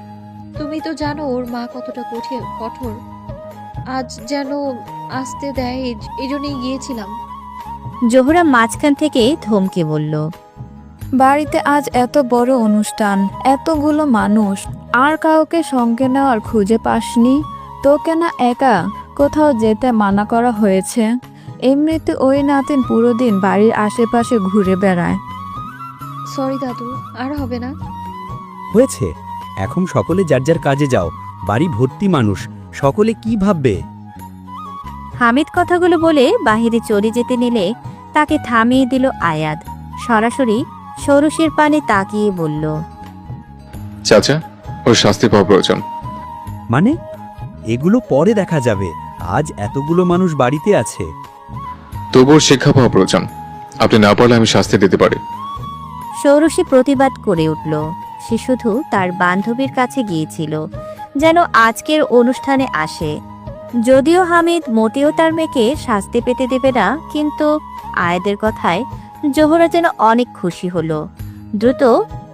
S4: তুমি তো জানো ওর মা কতটা কঠোর। আজ যেন আসতে দেয়, এই জন্যই গিয়েছিলাম।
S1: জোহরা মাঝখান থেকে ধমকে বলল।
S6: বাড়িতে আজ এত বড় অনুষ্ঠান, এতগুলো মানুষ, আর কাউকে সঙ্গে নেওয়ার খুঁজে পাসনি? তোকে না একা কোথাও যেতে মানা করা হয়েছে? এমনিতে ওই নাতিন পুরো দিন বাড়ির আশেপাশে ঘুরে বেড়ায়।
S4: সরি দাদু, আর হবে না।
S5: হয়েছে, এখন সকলে যার যার কাজে যাও। বাড়ি ভর্তি মানুষ, সকলে কি ভাববে?
S1: হামিদ কথাগুলো বলে বাহিরে চলে যেতে নিলে তাকে থামিয়ে দিল আয়াদ। সরাসরি ষোড়শীর পানে তাকিয়ে বলল।
S7: চাচা, ওর শাস্তি পাওয়া প্রয়োজন।
S5: মানে? এগুলো পরে দেখা যাবে, আজ এতগুলো মানুষ বাড়িতে আছে।
S7: তবুও শিক্ষা পাওয়া প্রয়োজন। আপনি না পারলে আমি শাস্তি দিতে পারি।
S1: ষোড়শী প্রতিবাদ করে উঠল। সে শুধু তার বান্ধবীর কাছে গিয়েছিল যেন আজকের অনুষ্ঠানে আসে। যদিও হামিদ মোটেও তার মেয়েকে শাস্তি পেতে দেবে না, কিন্তু আয়েদের কথায় জোহরা যেন অনেক খুশি হলো। দ্রুত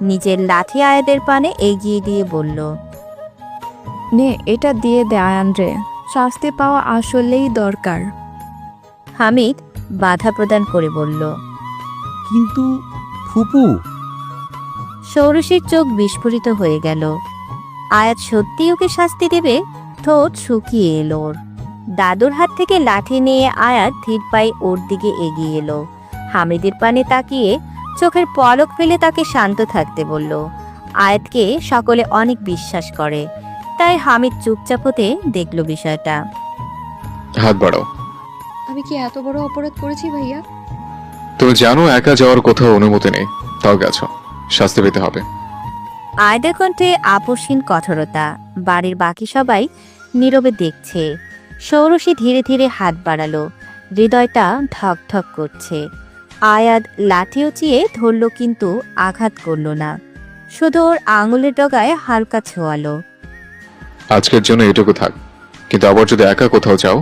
S1: নিজের লাঠি আয়েদের পানে এগিয়ে দিয়ে বলল।
S6: নে, এটা দিয়ে দে আয়ান রে, শাস্তি পাওয়া আসলেই দরকার।
S1: হামিদ বাধা প্রদান করে বলল।
S5: কিন্তু ফুপু।
S1: ষোড়শীর চোখ বিস্ফোরিত হয়ে গেল। আয়াত সত্যি ওকে শাস্তি দেবে? ঠোঁট শুকিয়ে এলো ওর। দাদুর হাত থেকে লাঠি নিয়ে আয়াত ধীর পায়ে ওর দিকে এগিয়ে এলো। হামিদের পানে তাকিয়ে চোখের পলক ফেলে তাকে শান্ত থাকতে বলল। আয়াতকে সকলে অনেক বিশ্বাস করে, তাই হামিদ চুপচাপ হতে দেখল বিষয়টা।
S7: হাত বাড়াও।
S4: আমি কি এত বড় অপরাধ করেছি ভাইয়া?
S7: তুমি জানো একা যাওয়ার কোথাও অনুমতি নেই, তাও গেছো, শাস্তি পেতে হবে।
S1: আয়েদের কণ্ঠে আপোষহীন কঠোরতা। বাড়ির বাকি সবাই নীরবে দেখছে। ষোড়শী ধীরে ধীরে হাত বাড়ালো। হৃদয়টা ধক ধক করছে। আয়াত লাঠি উঁচিয়ে ধরল, কিন্তু আঘাত করল না। শুধু ওর আঙুলের ডগায় হালকা ছোঁয়ালো।
S7: আজকের জন্য এটুকু থাক, কিন্তু আবার যদি একা কোথাও যাও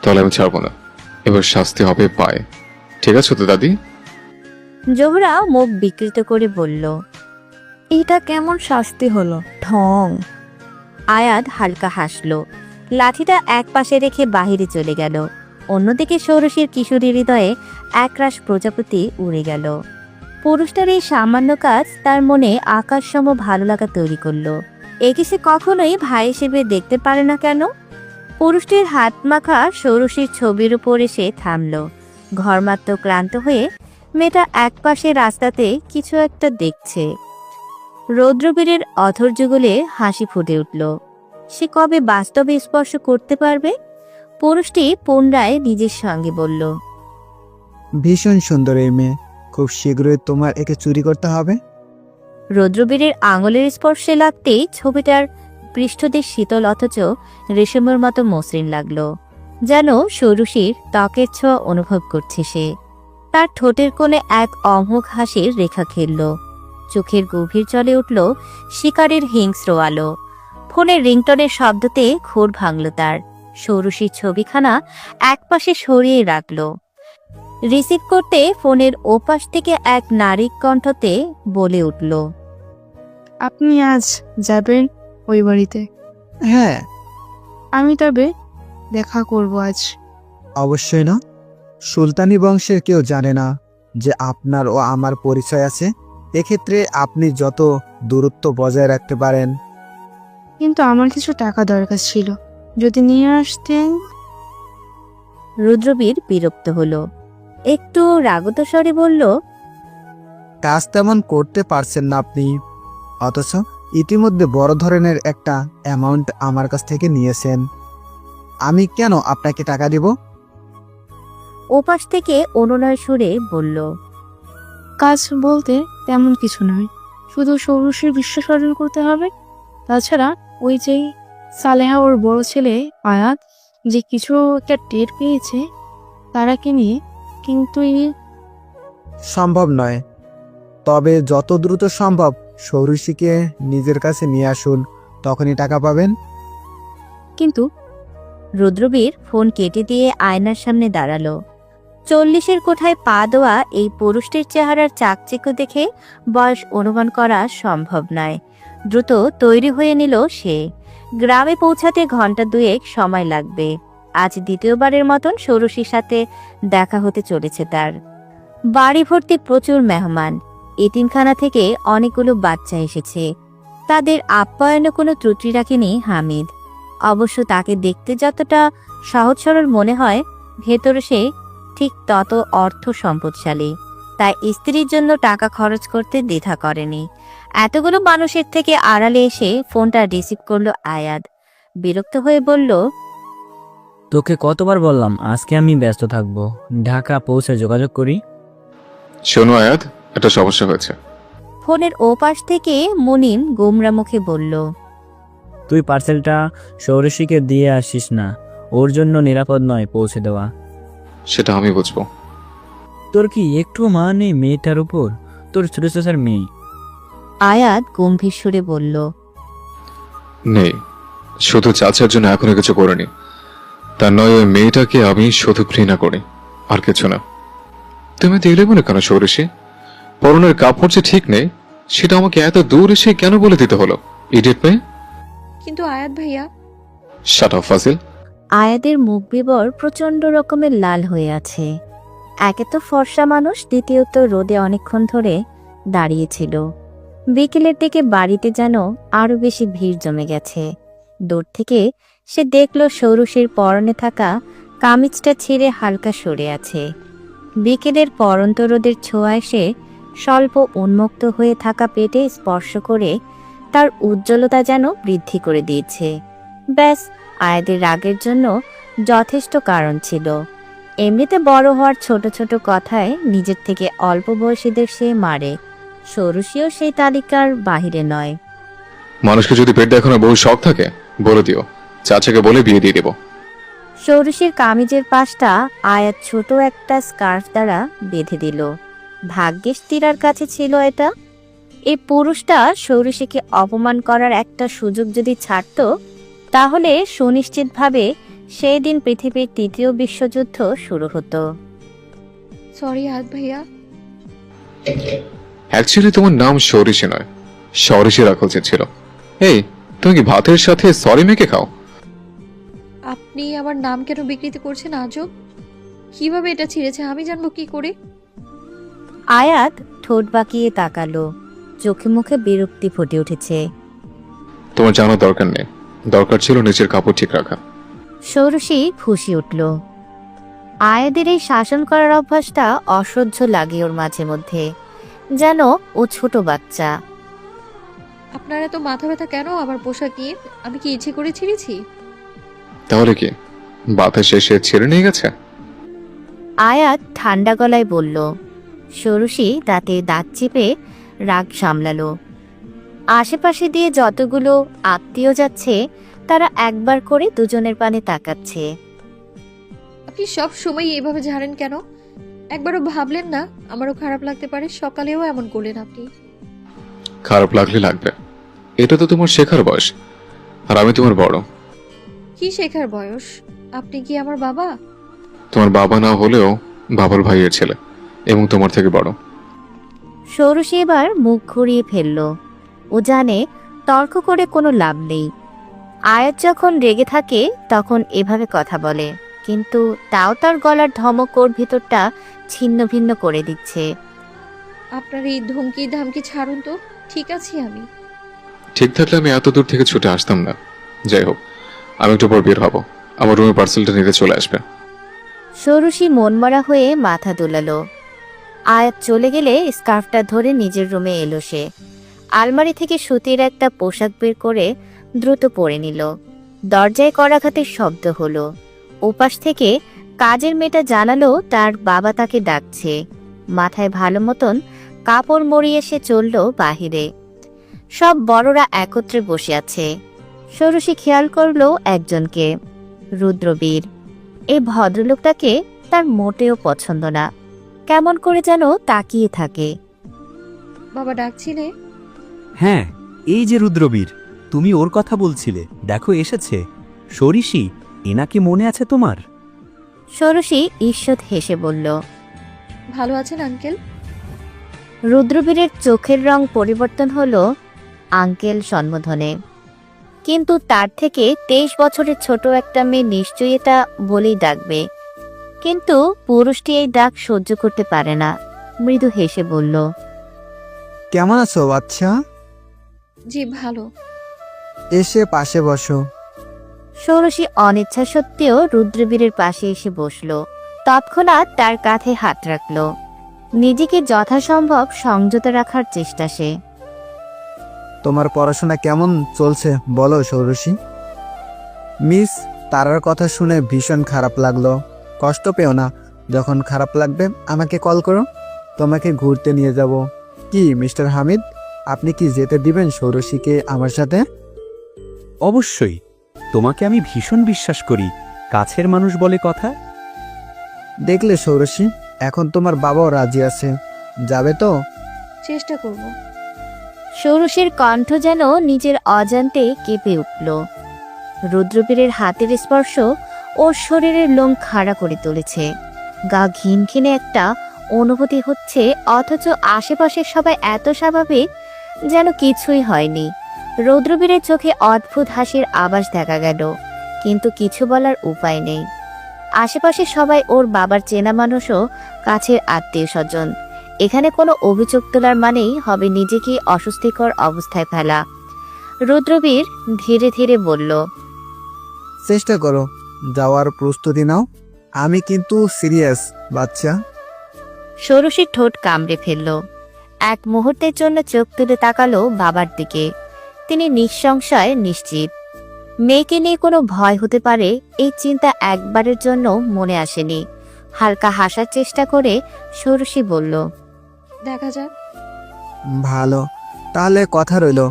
S7: তাহলে আমি ছাড়বো না। এবার শাস্তি হবে পায়ে, ঠিক আছে তো দাদি?
S1: জোহরা মুখ বিকৃত করে বলল।
S6: এটা কেমন শাস্তি হলো? ঠং।
S1: আয়াত হালকা হাসলো, লাঠিটা এক পাশে রেখে বাহিরে চলে গেল। অন্যদিকে ষোড়শীর কিশোরী হৃদয়ে একরাশ প্রজাপতি উড়ে গেল। পুরুষটার এই সামান্য কাজ তার মনে আকাশসম ভালো লাগা তৈরি করলো। একে সে কখনোই ভাই হিসেবে দেখতে পারে না কেন? পুরুষটির হাত মাখা ষোড়শীর ছবির উপর এসে থামল। ঘরমাত্র ক্লান্ত হয়ে মেয়েটা একপাশে রাস্তাতে কিছু একটা দেখছে। রৌদ্রবীরের অধর যুগলে হাসি ফুটে উঠল। সে কবে বাস্তবে স্পর্শ করতে পারবে? পুরুষটি পুনরায় নিজের সঙ্গে বলল।
S10: ভীষণ সুন্দর এই মেয়ে, খুব শীঘ্রই তোমার একে চুরি করতে হবে।
S1: রৌদ্রবীরের আঙুলের স্পর্শে লাগতেই ছবিটার পৃষ্ঠদেশ শীতল অথচ রেশমের মতো মসৃণ লাগলো। যেন ষোড়শীর ত্বকের ছোঁয়া অনুভব করছে সে। তার ঠোঁটের কোণে এক অমোঘ হাসির রেখা খেলল। চোখের গভীর জলে উঠল শিকারের হিংস্র আলো। ফোনের রিংটনের শব্দতে ঘোর ভাঙল তার। ষোড়শীর ছবিখানা একপাশে সরিয়ে রাখল। রিসিভ করতে ফোনের ওপাশ থেকে এক নারী কণ্ঠতে বলে উঠল।
S3: আপনি আজ যাবেন ওই বাড়িতে?
S10: হ্যাঁ।
S3: আমি তবে দেখা করব আজ।
S10: অবশ্যই না, সুলতানি বংশের কেউ জানে না যে আপনার ও আমার পরিচয় আছে। এক্ষেত্রে আপনি যত দূরত্ব বজায় রাখতে পারেন।
S3: কিন্তু আমার কিছু টাকা দরকার ছিল, যদি নিয়ে আসতেন।
S1: রুদ্রবীর বিরক্ত হলো, একটু রাগত স্বরে বলল।
S10: কাজ তেমন করতে পারছেন না আপনি, অথচ ইতিমধ্যে বড় ধরনের একটা অ্যামাউন্ট আমার কাছ থেকে নিয়েছেন। আমি কেন আপনাকে টাকা দিব?
S1: ওপাশ থেকে অনুনয় সুরে বলল।
S3: কাজ বলতে তেমন কিছু নয়, শুধু ষোড়শীর বিশ্বাস অর্জন করতে হবে। তাছাড়া ওই যে সালেহা ওর বড় ছেলে আয়াত যে কিছু একটা টের পেয়েছে তারাকে নিয়ে, কিন্তু
S10: সম্ভব নয়। তবে যত দ্রুত সম্ভব ষোড়শীকে নিজের কাছে নিয়ে আসুন, তখনই টাকা পাবেন।
S3: কিন্তু
S1: রুদ্রবীর ফোন কেটে দিয়ে আয়নার সামনে দাঁড়ালো। 40-এর কোঠায় পা দেওয়া এই পুরুষটির চেহারার চাকচিক্য দেখে বয়স অনুমান করা সম্ভব নয়। দ্রুত তৈরি হয়ে নিল সে। গ্রামে পৌঁছাতে ঘন্টা দুয়েক সময় লাগবে। আজ দ্বিতীয়বারের মতন ষোড়শীর সাথে দেখা হতে চলেছে তার। বাড়ি ভর্তি প্রচুর মেহমান। এতিমখানা থেকে অনেকগুলো বাচ্চা এসেছে। তাদের আপ্যায়নে কোনো ত্রুটি রাখেনি হামিদ। অবশ্য তাকে দেখতে যতটা সহজ সরল মনে হয়, ভেতরে সে ঠিক তত অর্থ সম্পদশালী। তাই স্ত্রীর জন্য টাকা খরচ করতে দ্বিধা করেনি। এতগুলো মানুষের থেকে আড়ালে এসে ফোনটা রিসিভ করলো আয়াদ। বিরক্ত হয়ে বলল।
S9: তোকে কতবার বললাম আজকে আমি ব্যস্ত থাকবো, ঢাকা পৌঁছে যোগাযোগ করি।
S7: শোনো আয়াত, একটা সমস্যা হয়েছে।
S1: ফোনের ওপাশ থেকে মুনিম গোমরা মুখে বলল।
S9: তুই পার্সেলটা ষোড়শীকে দিয়ে আসিস না, ওর জন্য নিরাপদ নয় পৌঁছে দেওয়া।
S7: সেটা আমি বুঝবো।
S9: তোর কি একটু মা নেই মেয়েটার উপর? তোর ছোট চাচার মেয়ে।
S1: আয়াত গম্ভীর সুরে বলল।
S7: নেই, শুধু চাচার জন্য এখনো কিছু করিনি। তার নয়, ওই মেয়েটাকে আমি শুধু ঘৃণা করি, আর কিছু না। তুমি দেখলে মনে কেন ষোড়শী? পরনের কাপড় যে ঠিক নেই সেটা আমাকে এত দূর এসে কেন বলে দিতে হলো? ইডিয়েট মেয়ে।
S4: কিন্তু আয়াত ভাইয়া।
S7: শাট আপ ফাজিল।
S1: আয়াদের মুখ বিবর প্রচন্ড রকমের লাল হয়ে আছে। একে তো ফর্সা মানুষ, দ্বিতীয়ত রোদে অনেকক্ষণ ধরে দাঁড়িয়েছিল। বিকেলের দিকে বাড়িতে যেন আরো বেশি ভিড় জমে গেছে। দূর থেকে সে দেখল ষোড়শীর পরনে থাকা কামিজটা ছিঁড়ে হালকা সরে আছে। বিকেলের পরন্ত রোদের ছোঁয়া এসে স্বল্প উন্মুক্ত হয়ে থাকা পেটে স্পর্শ করে তার উজ্জ্বলতা যেন বৃদ্ধি করে দিয়েছে। ব্যাস, আয়াদের রাগের জন্য যথেষ্ট কারণ ছিল। এমনিতে বড় হওয়ার ছোট ছোট কথায় নিজের থেকে অল্প বয়সীদের সে মারে। ষোড়শীও সেই তালিকার বাহিরে নয়।
S7: মানুষকে যদি পেট দেখানোর বহু শখ থাকে বলে দিও, চাচাকে বলে বিয়ে দিয়ে দেব।
S1: ষোড়শীর কামিজের পাশটা আয়াত ছোট একটা স্কার্ফ দ্বারা বেঁধে দিল। ভাগ্যিস তীরার কাছে ছিল এটা। এই পুরুষটা ষোড়শীকে অপমান করার একটা সুযোগ যদি ছাড়ত, তাহলে সুনিশ্চিতভাবে সেই দিন পৃথিবীর তৃতীয় বিশ্বযুদ্ধ শুরু হতো।
S4: সরি আদ ভাইয়া।
S7: অ্যাকচুয়ালি তোমার নাম সরিষি নয়, সরিষি রাখা উচিত ছিল। এই, তুমি কি ভাতের সাথে সরি মেখে খাও?
S4: আপনি আমার নাম কেন বিকৃতি করছেন আজব? কিভাবে এটা ছিঁড়েছে আমি জানবো কি করে?
S1: আয়াত ঠোঁট বাঁকিয়ে তাকালো, চোখে মুখে বিরক্তি ফুটে উঠেছে।
S7: তোমার জানার দরকার নেই, দরকার ছিল নিজের কাপড় ঠিক রাখা।
S1: ষোড়শী ফুঁসে উঠল। আয়াদের এই শাসন করার অভ্যাসটা অসহ্য লাগে ওর মাঝে মধ্যে, যেন ও ছোট বাচ্চা।
S4: আপনার এত মাথা ব্যথা কেন আমার পোশাক নিয়ে? আমি কি ইচ্ছে করে ছিঁড়েছি?
S7: তাহলে কি বাতাস শেষে ছেড়ে নিয়ে গেছে?
S1: আয়াত ঠান্ডা গলায় বলল। ষোড়শী দাঁতে দাঁত চেপে রাগ সামলালো। আশেপাশে দিয়ে যতগুলো আত্মীয় যাচ্ছে, তারা একবার করে দুজনের পানে তাকাচ্ছে।
S4: আপনি সব সময় এইভাবে ঝাড়েন কেন? একবারও ভাবলেন না আমারও খারাপ লাগতে পারে? সকালেও এমন করলেন আপনি।
S7: খারাপ লাগলে লাগবে, এটা তো তোমার শেখার বয়স, আর আমি তোমার বড়।
S4: কি শেখার বয়স? আপনি কি আমার বাবা?
S7: তোমার বাবা না হলেও বাবার ভাইয়ের ছেলে, এবং তোমার থেকে বড়।
S1: ষোড়শী এবার মুখ ঘুরিয়ে ফেলল। ও জানে তর্ক করে কোনো লাভ নেই। আয়াত যখন রেগে থাকে তখন এভাবে কথা বলে, কিন্তু তাও তার গলার ধমক ওর ভিতরটা ছিন্ন ভিন্ন করে দিচ্ছে।
S4: আপনার এই ধমকি ধামকি ছাড়ুন তো, ঠিক আছি আমি।
S7: ঠিক থাকলে আমি এত দূর থেকে ছুটে আসতাম না। যাই হোক, আমি একটু পর বের হব, আমার রুমে পার্সেলটা নিতে চলে আসবে।
S1: ষোড়শী মনমরা হয়ে মাথা দোলালো। আয়াত চলে গেলে স্কার্ফটা ধরে নিজের রুমে এলো সে। আলমারি থেকে সুতির একটা পোশাক বের করে দ্রুত পরে নিল। দরজায় করাঘাতের শব্দ হলো। ওপাশ থেকে কাজের মেয়েটা জানালো তার বাবা তাকে ডাকছে। মাথায় ভালো মতন কাপড় মরিয়ে সে চলল বাহিরে। সব বড়রা একত্রে বসে আছে। ষোড়শী খেয়াল করলো একজনকে, রুদ্রবীর। এই ভদ্রলোকটাকে তার মোটেও পছন্দ না, কেমন করে যেন তাকিয়ে থাকে।
S4: বাবা ডাকছিলে?
S5: হ্যাঁ, এই যে রুদ্রবীর, তুমি ওর কথা বলছিলে, দেখো এসেছে। সরিষি, এনাকে মনে আছে তোমার?
S1: ষোড়শী ঈষৎ হেসে বলল।
S4: ভালো আছেন আঙ্কেল?
S1: রুদ্রবীরের চোখের রং পরিবর্তন হলো আঙ্কেল সম্বোধনে, কিন্তু তার থেকে 23 বছরের ছোট একটা মেয়ে নিশ্চয়ই এটা বলেই ডাকবে। কিন্তু পুরুষটি এই ডাক সহ্য করতে পারে না, মৃদু হেসে বলল।
S10: কেমন আছো বাচ্চা?
S4: জি ভালো।
S10: এসে পাশে বসো।
S1: ষোড়শী অনিচ্ছা সত্ত্বেও রুদ্রবীরের পাশে এসে বসল। তৎক্ষণাৎ তার কাঁধে হাত রাখল। নিজেকে যথাসম্ভব সংযত রাখার চেষ্টা সে।
S10: তোমার পড়াশোনা কেমন চলছে বলো ষোড়শী? মিস তারার কথা শুনে ভীষণ খারাপ লাগলো। কষ্ট পেও না, যখন খারাপ লাগবে আমাকে কল করো, তোমাকে ঘুরতে নিয়ে যাব। কি মিস্টার হামিদ, আপনি কি যেতে দিবেন ষোড়শীকে আমার সাথে?
S5: অবশ্যই, তোমাকে আমি ভীষণ বিশ্বাস করি, কাছের মানুষ বলে কথা।
S10: দেখলে ষোড়শী, এখন তোমার বাবাও রাজি আছে, যাবে তো?
S4: চেষ্টা করব।
S1: ষোড়শীর কণ্ঠ যেন নিজের অজান্তে কেঁপে উঠল। রুদ্রবীরের হাতের স্পর্শ ওর শরীরের লোম খাড়া করে তুলেছে। গা ঘিনঘিনে একটা অনুভূতি হচ্ছে, অথচ আশেপাশের সবাই এত স্বাভাবিক যেন কিছুই হয়নি। রুদ্রবীরের চোখে অদ্ভুত হাসির আভাস দেখা গেল, কিন্তু কিছু বলার উপায় নেই। আশেপাশে সবাই ওর বাবার চেনা মানুষও কাছের আত্মীয় স্বজন। এখানে কোনো অভিযোগ তোলার মানেই হবে নিজেকে অস্বস্তিকর অবস্থায় ফেলা। রুদ্রবীর ধীরে ধীরে বলল।
S10: চেষ্টা করো, যাওয়ার প্রস্তুতি নাও, আমি কিন্তু সিরিয়াস বাচ্চা।
S1: ষোড়শীর ঠোঁট কামড়ে ফেলল। এক মুহূর্তের জন্য চোখ তুলে তাকালো বাবার দিকে। তিনি নিঃসংশয় নিশ্চিত মেয়েকে নিয়ে কোনো ভয় হতে পারে এই চিন্তা একবারের জন্য মনে আসেনি। হালকা হাসার চেষ্টা করে ষোড়শী বলল।
S4: দেখা যাক।
S10: ভালো, তাহলে কথা রইল,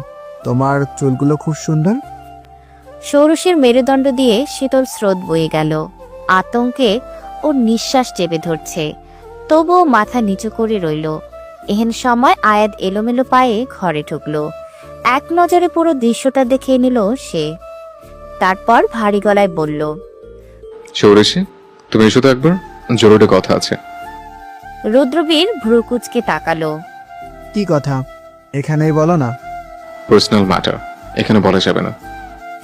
S10: তোমার চুলগুলো খুব সুন্দর।
S1: ষোড়শীর মেরুদণ্ড দিয়ে শীতল স্রোত বয়ে গেল। আতঙ্কে ওর নিঃশ্বাস চেপে ধরছে, তবুও মাথা নিচু করে রইল। এহেন সময় আয়াত এলোমেলো পায়ে ঘরে ঢুকলো। এক নজরে পুরো দৃশ্যটা দেখে নিল সে। তারপর ভারী গলায় বলল,
S7: সৌরেশী, তুমি এসো তো একবার, জরুরি কথা আছে।
S1: রুদ্রবীর ভ্রুকুচকে তাকালো।
S10: কি কথা, এখানেই বলো না।
S7: পার্সোনাল ম্যাটার, এখানে বলা যাবে না।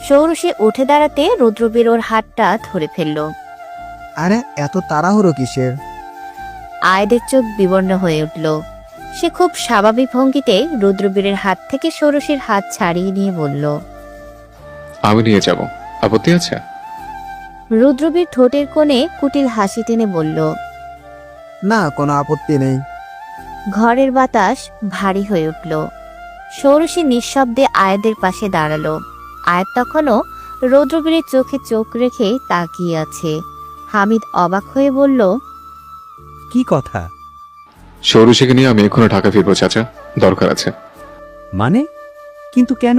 S1: সৌরসী উঠে দাঁড়াতে রুদ্রবীর ওর হাতটা ধরে ফেলল।
S10: আরে এত তাড়াহুড়ো কিসের?
S1: আয়াদের চোখ বিবর্ণ হয়ে উঠল। সে খুব স্বাভাবিক ভঙ্গিতে রুদ্রবীরের হাত থেকে সৌরসীর হাত ছাড়িয়ে নিয়ে বলল,
S7: আমি নিয়ে যাব, আপত্তি আছে?
S1: রুদ্রবীর ঠোঁটের কোণে কুটিল হাসি টেনে বলল।
S10: না, কোনো আপত্তি নেই।
S1: ঘরের বাতাস ভারী হয়ে উঠল। সৌরসী নিঃশব্দে আয়াদের পাশে দাঁড়ালো। আয়াত তখনও রুদ্রবীরের চোখে চোখ রেখে তাকিয়ে আছে। হামিদ অবাক হয়ে বলল,
S5: কি কথা?
S7: সৌরশীকে নিয়ে আমি এখনো ঢাকা ফিরবো চাচা, দরকার আছে।
S5: মানে? কিন্তু কেন?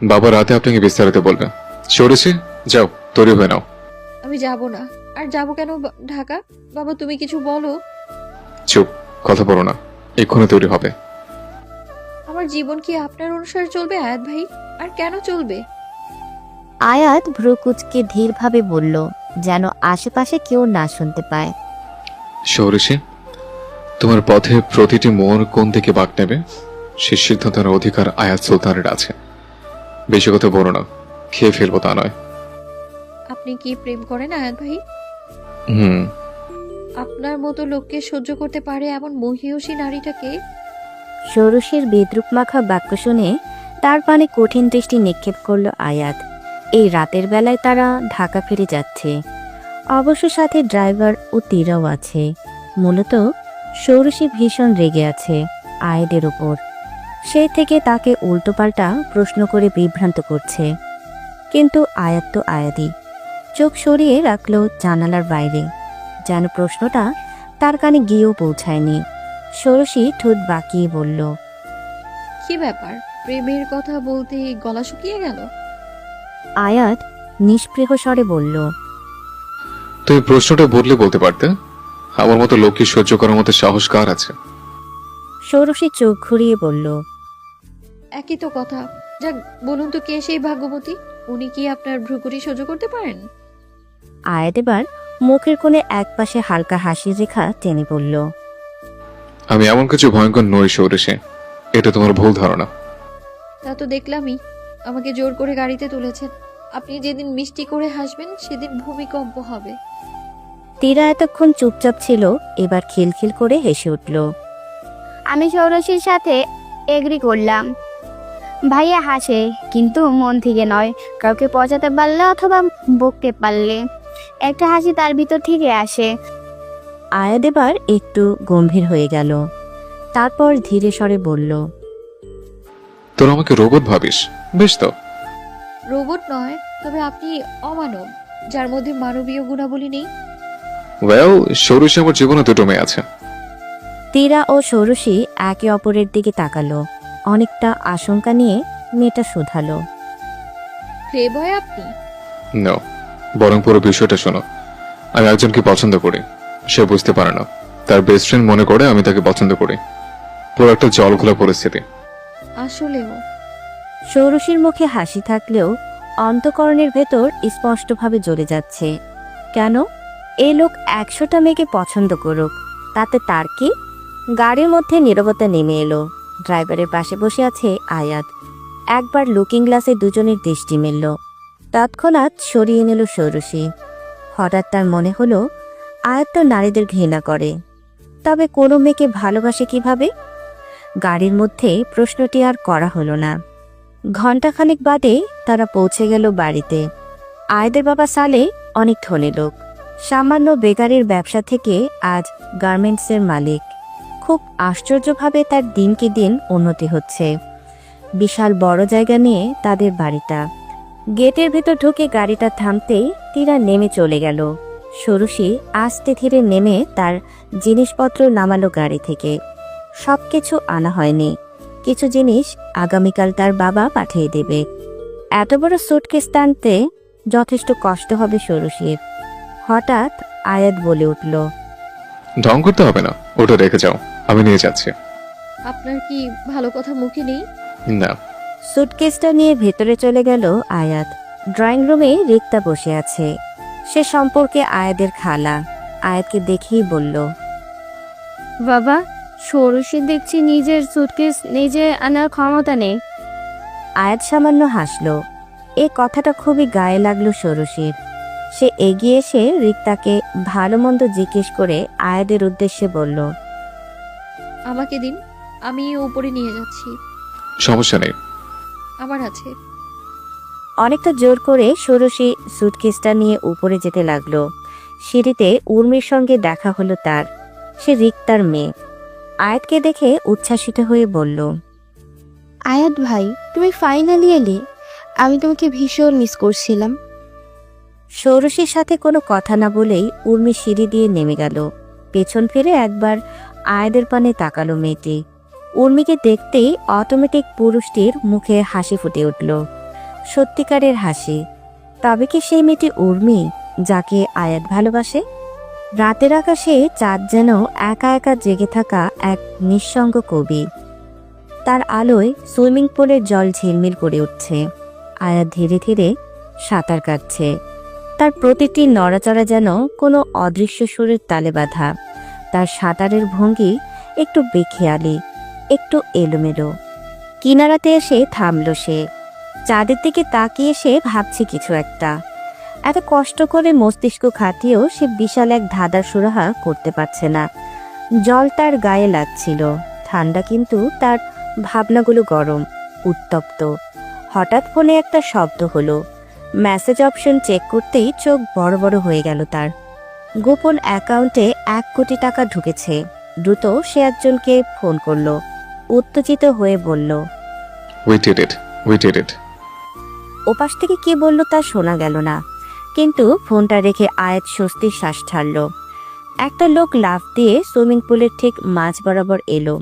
S7: বাবা রাতে আপনাকে বিস্তারিত বলবে। সৌরশী, যাও, তৈরি হয়ে নাও।
S4: আমি যাব না। আর যাব কেন ঢাকা? বাবা তুমি কিছু বলো।
S7: চুপ, কথা বলো না, এক্ষুনি তৈরি হবে।
S4: আমার জীবন কি আপনার অনুসারে চলবে আয়াত ভাই? আর কেন চলবে?
S1: আয়াত ভ্রুকুচকে ধীরভাবে বলল, যেন আশেপাশে কেউ না শুনতে পায়।
S7: সৌরশী, তোমার পথে প্রতিটি মোড় কোন দিকে বাঁক নেবে সে সিদ্ধান্তের অধিকার আয়াত সুলতানের আছে। বেশি কথা বলো না, খেয়ে ফেলবো তা নয়।
S4: আপনি কি প্রেম করেন আয়াত ভাই?
S7: হুম।
S4: আপনার মতো লোককে সহ্য করতে পারে এমন মহিয়সী নারীটাকে?
S1: সৌরসীর বিদ্রুপ মাখা বাক্য শুনে তার পানে কঠিন দৃষ্টি নিক্ষেপ করল আয়াত। এই রাতের বেলায় তারা ঢাকা ফিরে যাচ্ছে। অবশ্য সাথে ড্রাইভার ও তীরাও আছে। মূলত সৌরসী ভীষণ রেগে আছে আয়াদের ওপর। সেই থেকে তাকে উল্টোপাল্টা প্রশ্ন করে বিভ্রান্ত করছে। কিন্তু আয়াত তো আয়াতই। চোখ সরিয়ে রাখলো জানালার বাইরে, যেন প্রশ্নটা তার কানে গিয়েও পৌঁছায়নি। সৌরসী ঠোঁট বাঁকিয়ে বলল,
S4: কি ব্যাপার, প্রেমের কথা বলতে গলা শুকিয়ে গেল?
S1: আয়াত নিষ্প্রেহ স্বরে বলল,
S7: তুমি প্রশ্নটা বদলে বলতে পারতে। আমার মতো লোককে সহ্য করার মতো সাহস কার আছে?
S1: সৌরসী চোখ ঘুরিয়ে বলল,
S4: একই তো কথা। যাক, বলুন তো কে সেই ভাগ্যবতী? উনি কি আপনার ভ্রুকুটি সহ্য করতে পারেন?
S1: আয়াত এবার মুখের কোণে একপাশে হালকা হাসির রেখা টেনে বলল,
S7: আমি এমন কিছু ভয়ঙ্কর নই সৌরশী, এটা তোমার ভুল ধারণা।
S4: তা তো দেখলামই। আমাকে জোর করে গাড়িতে তুলেছেন। আপনি যেদিন মিষ্টি করে হাসবেন সেদিন ভূমিকম্প হবে।
S1: তীরা এতক্ষণ চুপচাপ ছিল, এবার খিলখিল করে হেসে উঠল।
S8: আমি সৌরসীর সাথে এগ্রি করলাম। ভাইয়া হাসে, কিন্তু মন থেকে নয়। কাউকে পচাতে পারলে অথবা বকতে পারলে একটা হাসি তার ভিতর থেকে আসে।
S1: আয়াত এবার একটু গম্ভীর হয়ে গেল। তারপর ধীরে স্বরে বলল,
S7: তোর আমাকে রোবট ভাবিস? বেশ তো।
S4: রোবট নয়, তবে আপনি অমানব, যার মধ্যে মানবীয় গুণাবলী নেই।
S7: ওয়েল, সৌরশী আমার জীবনে দুটো মেয়ে আছে।
S1: তীরা ও সৌরসী একে অপরের দিকে তাকালো। অনেকটা আশঙ্কা নিয়ে মেয়েটা শুধালো,
S4: প্লে বয় আপনি?
S7: নো, বরং পুরো বিষয়টা শোনো। আমি একজনকে পছন্দ করি, সে বুঝতে পারে না। তার বেস্ট ফ্রেন্ড মনে করে আমি তাকে পছন্দ করি। পুরো একটা জলঘোলা পরিস্থিতি।
S4: আসলেও
S1: সৌরসীর মুখে হাসি থাকলেও অন্তঃকরণের ভেতর স্পষ্টভাবে জ্বলে যাচ্ছে। কেন? এই লোক 100টা মেয়েকে পছন্দ করুক, তাতে তার কি? গাড়ির মধ্যে নীরবতা নেমে এলো। ড্রাইভারের পাশে বসে আছে আয়াত। একবার লুকিং গ্লাসে দুজনের দৃষ্টি মেলল। তৎক্ষণাৎ সরিয়ে নিল সৌরসী। হঠাৎ তার মনে হলো আয়াত তো নারীদের ঘৃণা করে, তবে কোনো মেয়েকে ভালোবাসে কিভাবে? গাড়ির মধ্যে প্রশ্নটি আর করা হলো না। ঘণ্টাখানেক বাদে তারা পৌঁছে গেল বাড়িতে। আয়াদের বাবা সালে অনেক ধনী লোক। সামান্য বেকারির ব্যবসা থেকে আজ গার্মেন্টসের মালিক। খুব আশ্চর্যভাবে তার দিনকে দিন উন্নতি হচ্ছে। বিশাল বড় জায়গা নিয়ে তাদের বাড়িটা। গেটের ভেতর ঢুকে গাড়িটা থামতেই তীরা নেমে চলে গেল। সৌরসী আস্তে ধীরে নেমে তার জিনিসপত্র নামালো গাড়ি থেকে। সবকিছু আনা হয়নি, কিছু জিনিস আগামীকাল তার বাবা পাঠিয়ে দেবে। এত বড় সুটকেস টানতে যথেষ্ট কষ্ট হবে সৌরসীর। হঠাৎ আয়াত বলে উঠল,
S7: ঢং করতে হবে না, ওটা রেখে যাও। আমি নিয়ে যাচ্ছি।
S4: আপনার কি ভালো কথা মুখে নেই?
S7: না।
S1: সুটকেসটা নিয়ে ভেতরে চলে গেল আয়াত। ড্রয়িং রুমে রিক্তা বসে আছে। সে সম্পর্কে আয়াদের খালা। আয়াতকে দেখেই বলল,
S8: বাবা, ষোড়শী দেখছি নিজের সুটকেস নিজে আনার ক্ষমতা নেই।
S1: আয়াত সামান্য হাসল। এই কথাটা খুবই গায়ে লাগলো ষোড়শীর। সে এগিয়ে এসে রিক্তাকে ভালো মন্দ জিজ্ঞেস করে আয়াদের উদ্দেশ্যে বলল,
S4: আমাকে দিন, আমি উপরে নিয়ে যাচ্ছি।
S7: সমস্যা নেই।
S4: আমার আছে।
S1: অনেকটা জোর করে ষোড়শী সুটকেসটা নিয়ে উপরে যেতে লাগলো। সিঁড়িতে উর্মির সঙ্গে দেখা হলো তার। সে রিক্তার মেয়ে। আয়াতকে দেখে উচ্ছ্বাসিত হয়ে বলল,
S8: আয়াত ভাই, তুমি ফাইনালি এলে। আমি তোমাকে ভীষণ মিস করছিলাম।
S1: ষোড়শীর সাথে কোনো কথা না বলেই উর্মি সিঁড়ি দিয়ে নেমে গেল। পেছন ফিরে একবার আয়াদের পানে তাকালো মেয়েটি। উর্মিকে দেখতেই অটোমেটিক পুরুষটির মুখে হাসি ফুটে উঠল। সত্যিকারের হাসি। তবে কি সেই মেয়েটি উর্মি, যাকে আয়াত ভালোবাসে? রাতের আকাশে চাঁদ যেন একা একা জেগে থাকা এক নিঃসঙ্গ কবি। তার আলোয় সুইমিং পুলের জল ঝিলমিল করে উঠছে। আয়াত ধীরে ধীরে সাঁতার কাটছে। তার প্রতিটি নড়াচড়া যেন কোনো অদৃশ্য সুরের তালে বাঁধা। তার সাঁতারের ভঙ্গি একটু বেখেয়ালি, একটু এলোমেলো। কিনারাতে এসে থামল সে। চাঁদের দিকে তাকিয়ে সে ভাবছে কিছু একটা। এত কষ্ট করে মস্তিষ্ক খাটিয়েও সে বিশাল এক ধাঁধার সুরাহা করতে পারছে না। জল তার গায়ে লাগছিল ঠান্ডা, কিন্তু তার ভাবনাগুলো গরম, উত্তপ্ত। হঠাৎ ফোনে একটা শব্দ হলো। মেসেজ অপশন চেক করতেই চোখ বড় বড় হয়ে গেল তার। গোপন অ্যাকাউন্টে 1 কোটি টাকা ঢুকেছে। দ্রুত সে একজনকে ফোন করলো। উত্তেজিত হয়ে বলল,
S7: উই ডিড ইট।
S1: ওপাশ থেকে কে বলল তা শোনা গেল না, কিন্তু ফোনটা রেখে আয়াত স্বস্তির শ্বাস ছাড়ল। একটা লোক লাফ দিয়ে সুইমিং পুলের ঠিক মাঝ বরাবর এলো।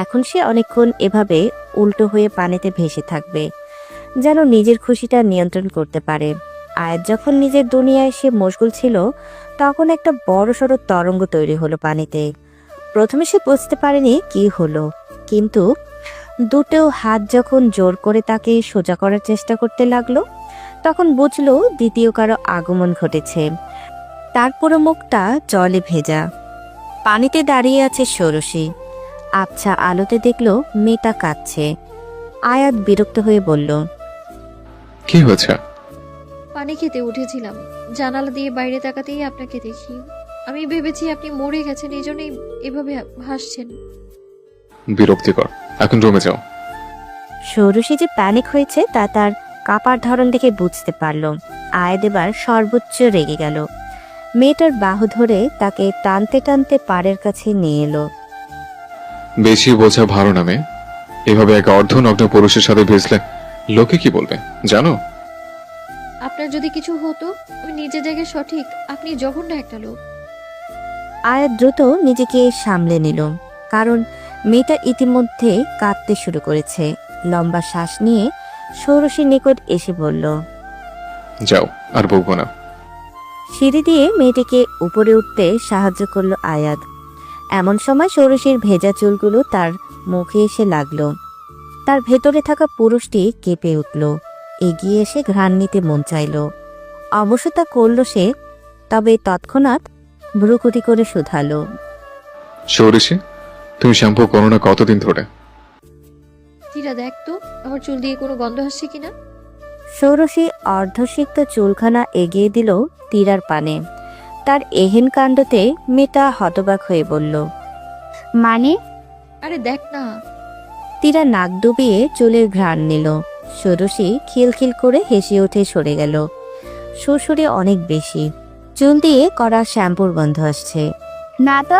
S1: এখন সে অনেকক্ষণ এভাবে উল্টো হয়ে পানিতে ভেসে থাকবে, যেন নিজের খুশিটা নিয়ন্ত্রণ করতে পারে। আয়াত যখন নিজের দুনিয়ায় সে মশগুল ছিল, তখন একটা বড়সড় তরঙ্গ তৈরি হলো পানিতে। প্রথমে সে বুঝতে পারেনি কি হলো, কিন্তু দুটো হাত যখন জোর করে তাকে সোজা করার চেষ্টা করতে লাগলো, তখন বুঝলো দ্বিতীয় কারো আগমন ঘটেছে। তার পুরো মুখটা জলে ভেজা। পানিতে দাঁড়িয়ে আছে ষোড়শী। আবছা আলোতে দেখলো মেয়েটা কাঁদছে। আয়াত বিরক্ত হয়ে বলল,
S7: কি হয়েছে?
S4: পানি খেতে উঠেছিলাম, জানালা দিয়ে বাইরে তাকাতেই আপনাকে দেখি। আমি ভেবেছি আপনি মরে গেছেন, এই জন্যই এভাবে হাসছেন।
S7: বিরক্তিকর। এখন রুমে যাও।
S1: ষোড়শী যে প্যানিক হয়েছে তা তার কাপার ধরন দেখে বুঝতে পারল। আয়াত এবার সর্বোচ্চ রেগে গেল। মেয়েটার বাহু ধরে তাকে টানতে টানতে পাড়ের কাছে নিয়ে এলো।
S7: বেশি বোঝা ভালো না মেয়ে। এভাবে এক অর্ধনগ্ন পুরুষের সাথে ভেসলে লোকে কি বলবে জানো?
S4: আপনার যদি কিছু হতো, আমি নিজের জায়গায় সঠিক, আপনি জঘন্য একটা লোক।
S1: আয়াত দ্রুত নিজেকে সামলে নিল, কারণ মেয়েটা ইতিমধ্যে কাঁদতে শুরু করেছে। লম্বা শ্বাস নিয়ে ষোড়শীর নিকট এসে বলল,
S7: যাও, আর বকবো না।
S1: সিঁড়ি দিয়ে মেয়েটিকে উপরে উঠতে সাহায্য করলো আয়াত। এমন সময় ষোড়শীর ভেজা চুলগুলো তার মুখে এসে লাগলো। তার ভেতরে থাকা পুরুষটি কেঁপে উঠল। এগিয়ে এসে ঘ্রাণ নিতে মন চাইল। অবশ্য তা করল সে, তবে তৎক্ষণাৎ ভ্রুকুটি করে শুধালো,
S7: ষোড়শী, তুমি শ্যাম্পু করো না কতদিন ধরে?
S4: তীরা দেখ তো আমার চুল দিয়ে কোনো গন্ধ আসছে কিনা।
S1: ষোড়শী অর্ধসিক্ত চুলখানা এগিয়ে দিল তীরার পানে। তার এহেন কাণ্ডতে মেয়েটা হতবাক হয়ে বলল,
S8: মানে?
S4: আরে দেখ না।
S1: তীরা নাক ডুবিয়ে চুলের ঘ্রাণ নিল। ষোড়শী খিলখিল করে হেসে উঠে সরে গেল। শ্বশুরে অনেক বেশি। চুল দিয়ে করা শ্যাম্পুর গন্ধ আসছে।
S8: না তো,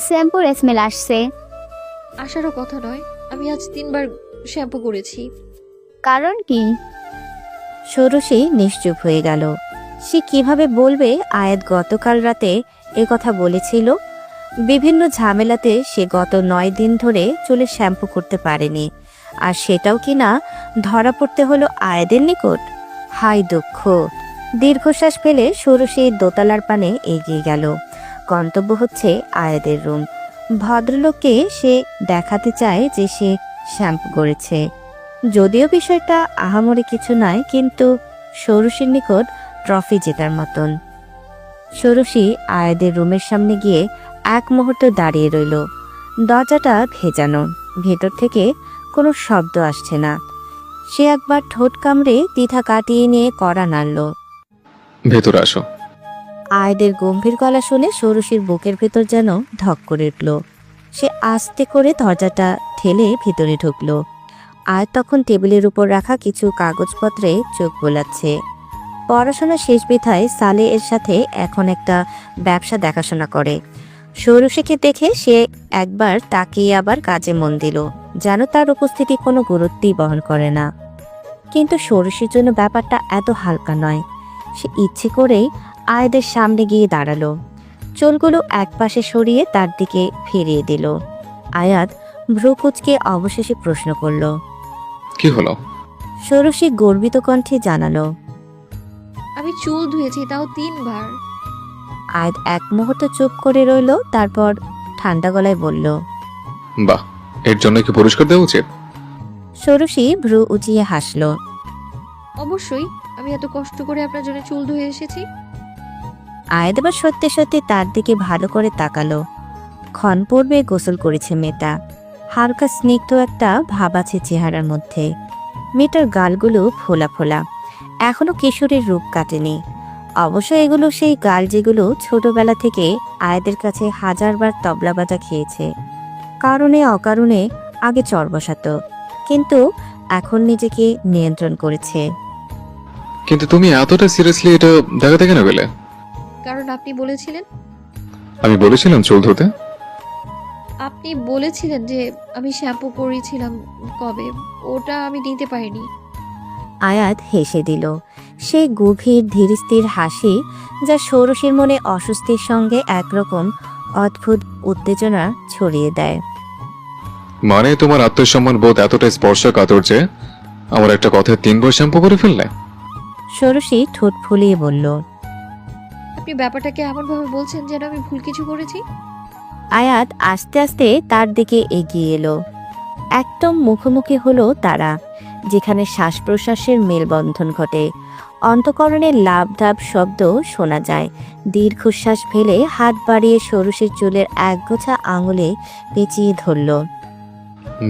S8: শ্যাম্পুর স্মেল আসছে।
S4: আসারও কথা নয়, আমি আজ 3 বার শ্যাম্পু করেছি।
S8: কারণ কি?
S1: ষোড়শী নিশ্চুপ হয়ে গেল। সে কিভাবে বলবে আয়াত গতকাল রাতে এ কথা বলেছিল? বিভিন্ন ঝামেলাতে সে গত 9 দিন ধরে চুলে শ্যাম্পু করতে পারেনি, আর সেটাও কিনা ধরা পড়তে হলো আয়াদের নিকট। হাই দুঃখ! দীর্ঘশ্বাস ফেলে ষোড়শী দোতলার পানে এগিয়ে গেল। গন্তব্য হচ্ছে আয়াদের রুম। ভদ্রলোককে সে দেখাতে চায় যে সে শ্যাম্পু করেছে। যদিও বিষয়টা আহামরি কিছু নয়, কিন্তু ষোড়শীর নিকট ট্রফি জেতার মতন। ষোড়শী আয়াদের রুমের সামনে গিয়ে এক মুহূর্ত দাঁড়িয়ে রইল। দরজাটা ভেজানো, ভেতর থেকে কোনো শব্দ আসছে না। সে একবার ঠোঁট কামড়ে দ্বিধা কাটিয়ে নিয়ে কড়া নাড়ল।
S7: ভেতরে আসো।
S1: আয়াদের গম্ভীর গলা শুনে ষোড়শীর বুকের ভেতর যেন ধক করে উঠল। সে আস্তে করে দরজাটা ঠেলে ভেতরে ঢুকল। আয়াত তখন টেবিলের উপর রাখা কিছু কাগজপত্রে চোখ বোলাচ্ছে। পড়াশোনা শেষ বিধায় সালে এর সাথে এখন একটা ব্যবসা দেখাশোনা করে। ষোড়শীকে দেখে সে একবার তাকিয়ে আবার কাজে মন দিল, যেন তার উপস্থিতি কোনো গুরুত্বই বহন করে না। কিন্তু ষোড়শীর জন্য ব্যাপারটা এত হালকা নয়। সে ইচ্ছে করেই আয়াদের সামনে গিয়ে দাঁড়ালো, চুলগুলো একপাশে সরিয়ে তার দিকে ফিরিয়ে দিল। আয়াত ভ্রু কুঁচকে অবশেষে প্রশ্ন করল।
S7: কি হলো?
S1: ষোড়শী গর্বিত কণ্ঠে জানালো।
S4: আমি চুল ধুয়েছি, তাও 3 বার।
S1: আয়াত এক মুহূর্ত চুপ করে রইল, তারপর ঠান্ডা গলায় বলল,
S7: বাহ, এর জন্য কি পুরস্কার দেওয়া উচিত?
S1: ষোড়শী ভ্রু উঁচিয়ে হাসল।
S4: অবশ্যই, আমি এত কষ্ট করে আপনার জন্য চুল ধুয়ে এসেছি।
S1: আয়াত এবার সত্যি সত্যি তার দিকে ভালো করে তাকালো। ক্ষণ পূর্বে গোসল করেছে মেয়েটা। হালকা স্নিগ্ধ একটা ভাব আছে চেহারার মধ্যে। মেয়েটার গালগুলো ফোলা ফোলা, এখনো কিশোরের রূপ কাটেনি। অবশ্য এগুলো সেই গাল যেগুলো ছোটবেলা থেকে আয়াদের কাছে হাজারবার তবলা বাজা খেয়েছে। কারণে অকারণে আগে চর বসাতো, কিন্তু এখন নিজেকে নিয়ন্ত্রণ করেছে।
S7: কিন্তু তুমি এতটা সিরিয়াসলি এটা দেখাতে কেন গেলে?
S4: কারণ আপনি বলেছিলেন।
S7: আমি বলেছিলাম চুল ধুতে?
S4: আপনি বলেছিলেন যে আমি শ্যাম্পু করেছিলাম কবে, ওটা আমি নিতে পারিনি।
S1: আয়াত হেসে দিল, সেই গভীর ধীরস্থির হাসি যা ষোড়শীর মনে অস্বস্তির সঙ্গে একরকম অদ্ভুত উত্তেজনা ছড়িয়ে দেয়।
S7: মানে তোমার আত্মসম্মান বোধ এতটা স্পর্শকাতর যে আমার একটা কথা 3 বার শ্যাম্পু করে ফেললে?
S1: ষোড়শী ঠোঁট ফুলিয়ে বলল।
S4: আপনি ব্যাপারটাকে এমন ভাবে বলছেন যেন আমি ভুল কিছু করেছি।
S1: আয়াত আস্তে আস্তে তার দিকে এগিয়ে এলো। একদম মুখোমুখি হলো তারা, যেখানে শ্বাস প্রশ্বাসের মেলবন্ধন ঘটে। অন্তঃকরণের লাভ ডাব শব্দ শোনা যায়। দীর্ঘশ্বাস ফেলে হাত বাড়িয়ে ষোড়শীর চুলের একগোছা আঙুলে পেঁচিয়ে ধরল।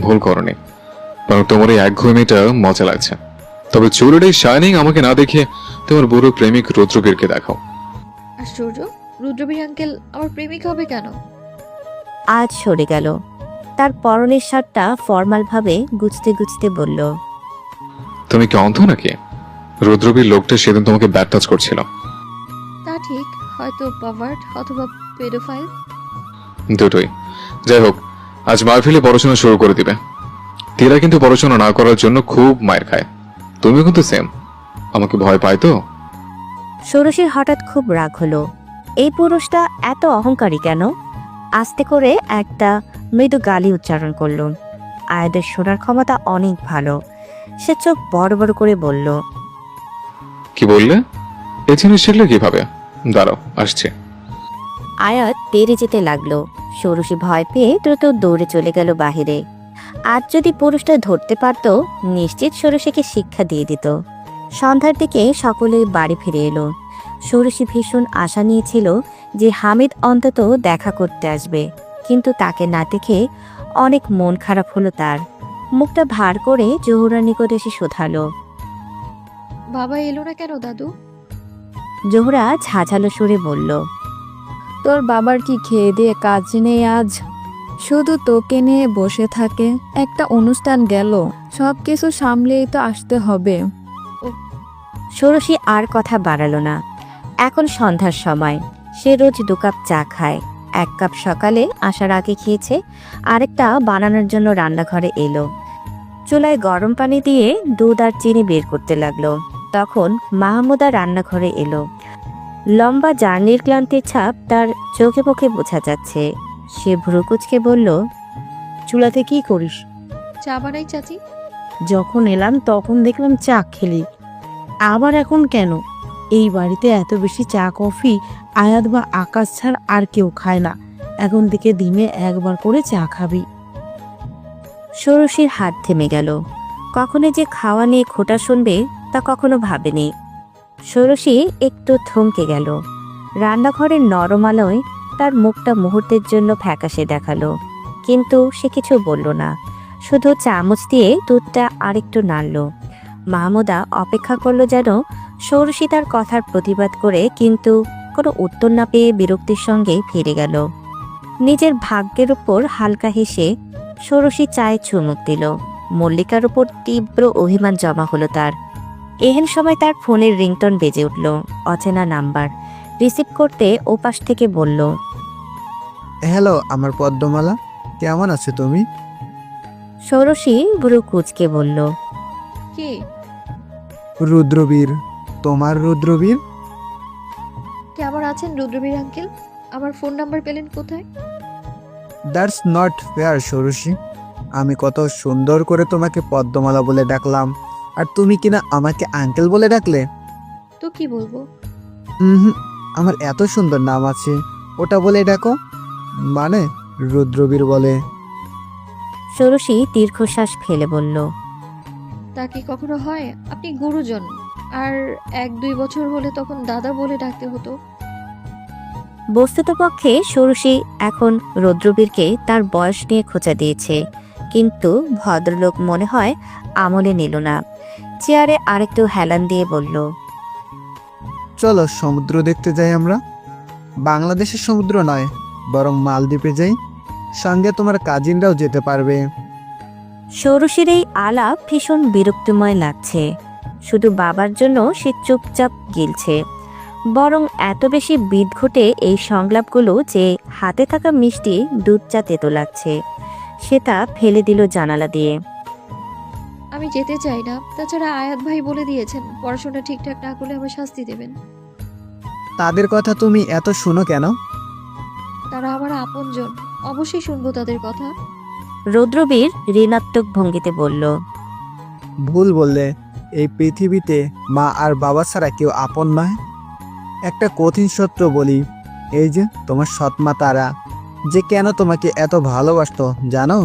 S7: ভুল করনি, কারণ তোমার এই একঘেয়েমিটা মজা লাগছে। তবে চুলের এই শাইনিং আমাকে না দেখে তোমার বুড়ো প্রেমিক রুদ্রবীরকে দেখাও।
S4: আশ্চর্য, রুদ্রবীর আঙ্কেল আমার প্রেমিক হবে কেন?
S1: আজ সরে গেল। তার পরনের শার্টটা ফর্মালভাবে গুছতে গুছতে বলল,
S7: তুমি কি অন্ধ নাকি? রুদ্রবীর লোকটা সেদিন তোমাকে ব্যাড টাচ করছিল।
S4: তা ঠিক, হয়তো পাভার্ট অথবা পেডোফাইল।
S7: দুটোই। যাই হোক, আজ মাহফিলে পড়াশোনা শুরু করে দিবে। তেরা কিন্তু পড়াশোনা না করার জন্য খুব মায়ের খায়। তুমিও কিন্তু সেম। আমাকে ভয় পায় তো?
S1: ষোড়শীর হঠাৎ খুব রাগ হলো। এই পুরুষটা এত অহংকারী কেন? আস্তে করে একটা মৃদু গালি উচ্চারণ করল। আয়াদের শোনার ক্ষমতা অনেক ভালো। সে চোখ বড় বড় করে বলল,
S7: কি বললে? এই জিনিস শিখলে কিভাবে? দাঁড়াও, আসছে।
S1: আয়াত তেড়ে যেতে লাগলো। ষোড়শী ভয় পেয়ে দ্রুত দৌড়ে চলে গেল বাহিরে। আজ যদি পুরুষটা ধরতে পারত, নিশ্চিত ষোড়শীকে শিক্ষা দিয়ে দিত। সন্ধ্যার দিকে সকলে বাড়ি ফিরে এলো। ষোড়শী ভীষণ আশা নিয়েছিল যে হামিদ অন্তত দেখা করতে আসবে, কিন্তু তাকে না দেখে অনেক মন খারাপ হলো তার। মুখটা ভার করে জহুরার নিকট এসে শোধালো।
S4: বাবা এলো না কেন দাদু?
S1: জহুরা ঝাঝালো সুরে বলল,
S6: তোর বাবার কি খেয়ে দিয়ে কাজ নেই আজ? শুধু তোকে নিয়ে বসে থাকে। একটা অনুষ্ঠান গেল, সব কিছু সামলেই তো আসতে হবে।
S1: ষোড়শী আর কথা বাড়ালো না। এখন সন্ধ্যার সময়। সে রোজ 2 কাপ চা খায়। 1 কাপ সকালে আসার আগে খেয়েছে, আরেকটা বানানোর জন্য রান্নাঘরে এলো। চুলায় গরম পানি দিয়ে দুধ আর চিনি বের করতে লাগলো। তখন মাহমুদা রান্নাঘরে এলো। লম্বা জার্নির ক্লান্তির ছাপ তার চোখে মুখে বোঝা যাচ্ছে। সে ভ্রুকুচকে বলল,
S2: চুলাতে কি করিস?
S4: চা বানাই চাচি।
S2: যখন এলাম তখন দেখলাম চা খেলি, আবার এখন কেন? এই বাড়িতে এত বেশি চা কফি আয়াত বা আকাশ ছাড়া আর কেউ খায় না। এখন থেকে দিনে একবার করে চা খাবি।
S1: ষোড়শীর হাত থেমে গেল। কখনো যে খাওয়া নিয়ে খোঁটা শুনবে তা কখনো ভাবেনি। ষোড়শী একটু থমকে গেল। রান্নাঘরের নরম আলোয় তার মুখটা মুহূর্তের জন্য ফ্যাকাশে দেখালো, কিন্তু সে কিছু বলল না, শুধু চামচ দিয়ে দুধটা আরেকটু নাড়ল। মাহমুদা অপেক্ষা করলো যেন ষোড়শী তার কথার প্রতিবাদ করে, কিন্তু কোনো উত্তর না পেয়ে বিরক্তির সঙ্গে ফিরে গেল। নিজের ভাগ্যের উপর হালকা হেসে ষোড়শী চায়ে চুমুক দিল। মল্লিকার উপর তীব্র অভিমান জমা হলো তার। এহেন সময় তার ফোনের রিংটন বেজে উঠল। অচেনা নাম্বার। রিসিভ করতে ওপাশ থেকে বলল,
S10: হ্যালো আমার পদ্মমালা, কেমন আছো তুমি?
S1: ষোড়শী ভ্রু কুঁচকে বলল,
S4: কে?
S10: রুদ্রবীর। তোমার রুদ্রবীর?
S4: কেমন আছেন রুদ্রবীর আঙ্কেল? আমার ফোন নাম্বার পেলেন কোথায়?
S10: That's not fair Shorashi. আমি কত সুন্দর করে তোমাকে পদ্মমালা বলে ডাকলাম, আর তুমি কিনা আমাকে আঙ্কেল বলে ডাকলে।
S4: তো কি বলবো?
S10: আমার এত সুন্দর নাম আছে, ওটা বলে ডাকো। মানে রুদ্রবীর বলে।
S1: ষোড়শী দীর্ঘশ্বাস ফেলে বলল,
S4: তা কি কখনো হয়? আপনি গুরুজন, আর 1-2 বছর হলে তখন দাদা বলে ডাকতে হতো।
S1: বস্তুতপক্ষে ষোড়শী এখন রুদ্রবীরকে তার বয়স নিয়ে খোঁচা দিয়েছে, কিন্তু ভদ্রলোক মনে হয় আমলে নিল না। চেয়ারে আরেকটু হেলান দিয়ে বলল,
S10: চলো সমুদ্র দেখতে যাই আমরা। বাংলাদেশের সমুদ্র নয়, বরং মালদ্বীপে যাই। সঙ্গে তোমার কাজিনরাও যেতে পারবে।
S1: ষোড়শীর এই আলাপ ভীষণ বিরক্তিময় লাগছে। শুধু বাবার জন্য সে চুপচাপ গিলছে। বরং এত বেশি বিদঘটে এই সংলাপগুলো যে হাতে থাকা মিষ্টি দুধ-চা তেতো লাগছে। সে তা ফেলে দিল জানালা দিয়ে।
S4: আমি যেতে চাই না। তাছাড়া আয়াত ভাই বলে দিয়েছেন পড়াশোনা ঠিকঠাক না করলে আমার শাস্তি দেবেন।
S10: তাদের কথা তুমি এত শুনো কেন?
S4: তারা আমার আপনজন, অবশ্যই শুনবো তাদের কথা।
S1: রুদ্রবীর ঋণাত্মক ভঙ্গিতে বলল,
S10: ভুল বললে। এই পৃথিবীতে মা আর বাবা ছাড়া কেউ আপন নয়। একটা কঠিন সত্য বলি, এই যে তোমার সৎমা তারা, যে কেন তোমাকে এত ভালোবাসতো জানো?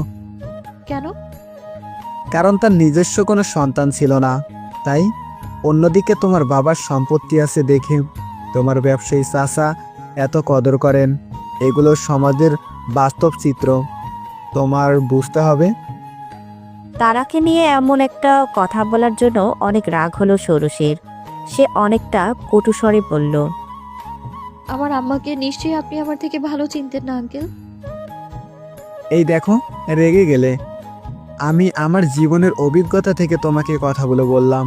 S4: কেন?
S10: কারণ তার নিজস্ব কোনো সন্তান ছিল না, তাই। অন্যদিকে তোমার বাবার সম্পত্তি আছে দেখে তোমার ব্যবসায়ী চাচা এত কদর করেন। এগুলো সমাজের বাস্তব চিত্র, তোমার বুঝতে হবে।
S1: তারাকে নিয়ে এমন একটা কথা বলার জন্য অনেক রাগ হলো ষোড়শীর। সে অনেকটা কটুস্বরে বলল,
S4: আমার আম্মাকে নিশ্চয়ই আপনি আমার থেকে ভালো চিনতেন না আঙ্কেল।
S10: এই দেখো, রেগে গেলে। আমি আমার জীবনের অভিজ্ঞতা থেকে তোমাকে কথাগুলো বললাম।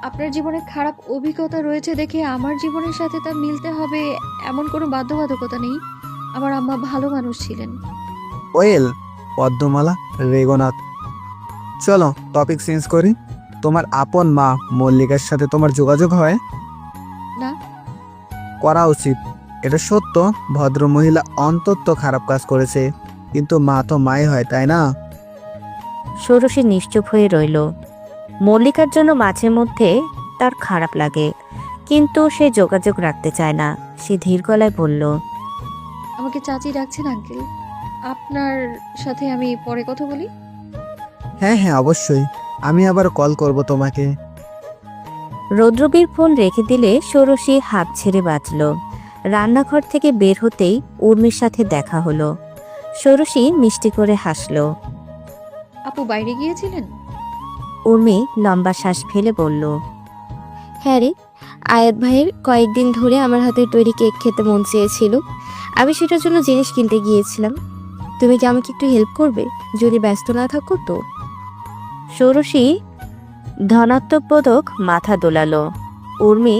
S4: আপনার জীবনে খারাপ অভিজ্ঞতা রয়েছে দেখে আমার জীবনের সাথে তা মিলতে হবে এমন কোনো বাধ্যবাধকতা নেই। আমার আম্মা ভালো মানুষ ছিলেন।
S10: ওয়েল পদ্মমালা, রেগোনাথ। চলো টপিক চেঞ্জ করি। তোমার আপন মা মল্লিকার সাথে তোমার যোগাযোগ হয়?
S4: না।
S10: করা উচিত। এটা সত্য, ভদ্রমহিলা অন্তত খারাপ কাজ করেছে, কিন্তু মা তো মাই হয়, তাই না?
S1: ষোড়শী নিশ্চুপ হয়ে রইল। মল্লিকার জন্য মাঝে মধ্যে তার খারাপ লাগে, কিন্তু সে যোগাযোগ রাখতে চায় না। সে ধীর গলায় বলল,
S4: আমাকে চাচি ডাকছেন আঙ্কেল। আপনার সাথে আমি পরে কথা বলি।
S10: হ্যাঁ হ্যাঁ অবশ্যই, আমি আবার কল করব তোমাকে।
S1: রুদ্রবীর ফোন রেখে দিলে ষোড়শী হাঁপ ছেড়ে বাঁচল। রান্নাঘর থেকে বের হতেই উর্মির সাথে দেখা হলো। ষোড়শী মিষ্টি করে হাসল।
S4: আপু বাইরে গিয়েছিলেন?
S1: উর্মি লম্বা শ্বাস ফেলে বলল,
S8: হ্যাঁ রে, আয়াত ভাইয়ের কয়েকদিন ধরে আমার হাতের তৈরি কেক খেতে মন চেয়েছিল। আমি সেটার জন্য জিনিস কিনতে গিয়েছিলাম। তুমি কি আমাকে একটু হেল্প করবে, যদি ব্যস্ত না থাকো তো?
S1: ষোড়শী ধনাত্মবোধক মাথা দোলালো। উর্মি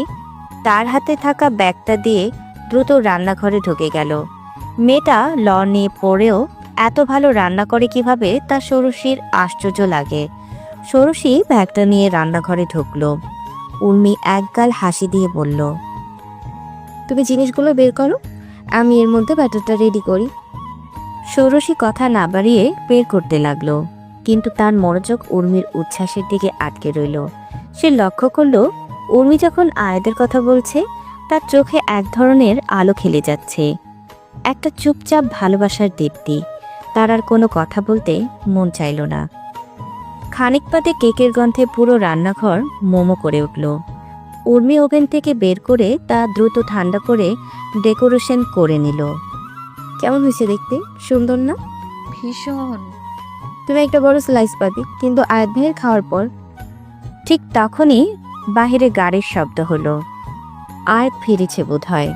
S1: তার হাতে থাকা ব্যাগটা দিয়ে দ্রুত রান্নাঘরে ঢুকে গেল। মেয়েটা ল নিয়ে পড়েও এত ভালো রান্না করে কিভাবে তা ষোড়শীর আশ্চর্য লাগে। ষোড়শী ব্যাগটা নিয়ে রান্নাঘরে ঢুকলো। উর্মি একগাল হাসি দিয়ে বলল,
S8: তুমি জিনিসগুলো বের করো, আমি এর মধ্যে ব্যাটারটা রেডি করি।
S1: ষোড়শী কথা না বাড়িয়ে বের করতে লাগলো, কিন্তু তার মনোযোগ উর্মির উচ্ছ্বাসের দিকে আটকে রইল। সে লক্ষ্য করল উর্মি যখন আয়াদের কথা বলছে তার চোখে এক ধরনের আলো খেলে যাচ্ছে। একটা চুপচাপ ভালোবাসার দীপ্তি। তার আর কোনো কথা বলতে মন চাইল না। খানিক বাদে কেকের গন্ধে পুরো রান্নাঘর মোমো করে উঠল। উর্মি ওভেন থেকে বের করে তা দ্রুত ঠান্ডা করে ডেকোরেশন করে নিল।
S3: কেমন হয়েছে দেখতে? সুন্দর না?
S4: ভীষণ।
S3: তুমি একটা বড় স্লাইস পাবে, কিন্তু আয়াত ভাইয়ের খাওয়ার পর।
S1: ঠিক তখনই বাহিরে গাড়ির শব্দ হলো। আয়াত ফিরেছে বোধহয়।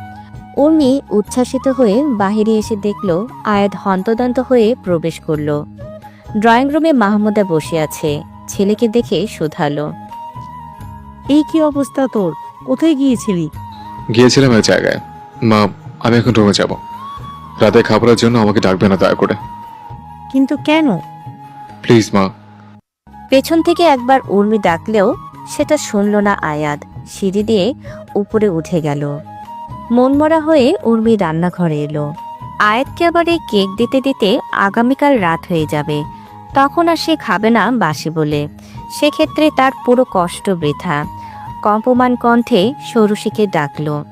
S1: উর্মি উচ্ছ্বাসিত হয়ে বাহিরে এসে দেখল আয়াত হন্তদন্ত হয়ে প্রবেশ করল। ড্রয়িং রুমে মাহমুদা বসে আছে। ছেলেকে দেখে শুধালো।
S2: এই কি অবস্থা তোর? কোথায় গিয়েছিলি?
S7: গিয়েছিলাম এক জায়গায়। মা, আমি এখন রুমে যাব। রাতে খাবারের জন্য আমাকে ডাকবে না দয়া করে।
S2: কিন্তু কেন?
S7: প্লিজ মা।
S1: পেছন থেকে একবার উর্মি ডাকলেও সেটা শুনল না আয়াত। সিঁড়ি দিয়ে উপরে উঠে গেল। মনমরা হয়ে উর্মি রান্নাঘরে এলো। আয়াতকে আবার এই কেক দিতে দিতে আগামীকাল রাত হয়ে যাবে। তখন আর সে খাবে না বাসি বলে। সেক্ষেত্রে তার পুরো কষ্ট বৃথা। কম্পমান কণ্ঠে ষোড়শীকে ডাকলো।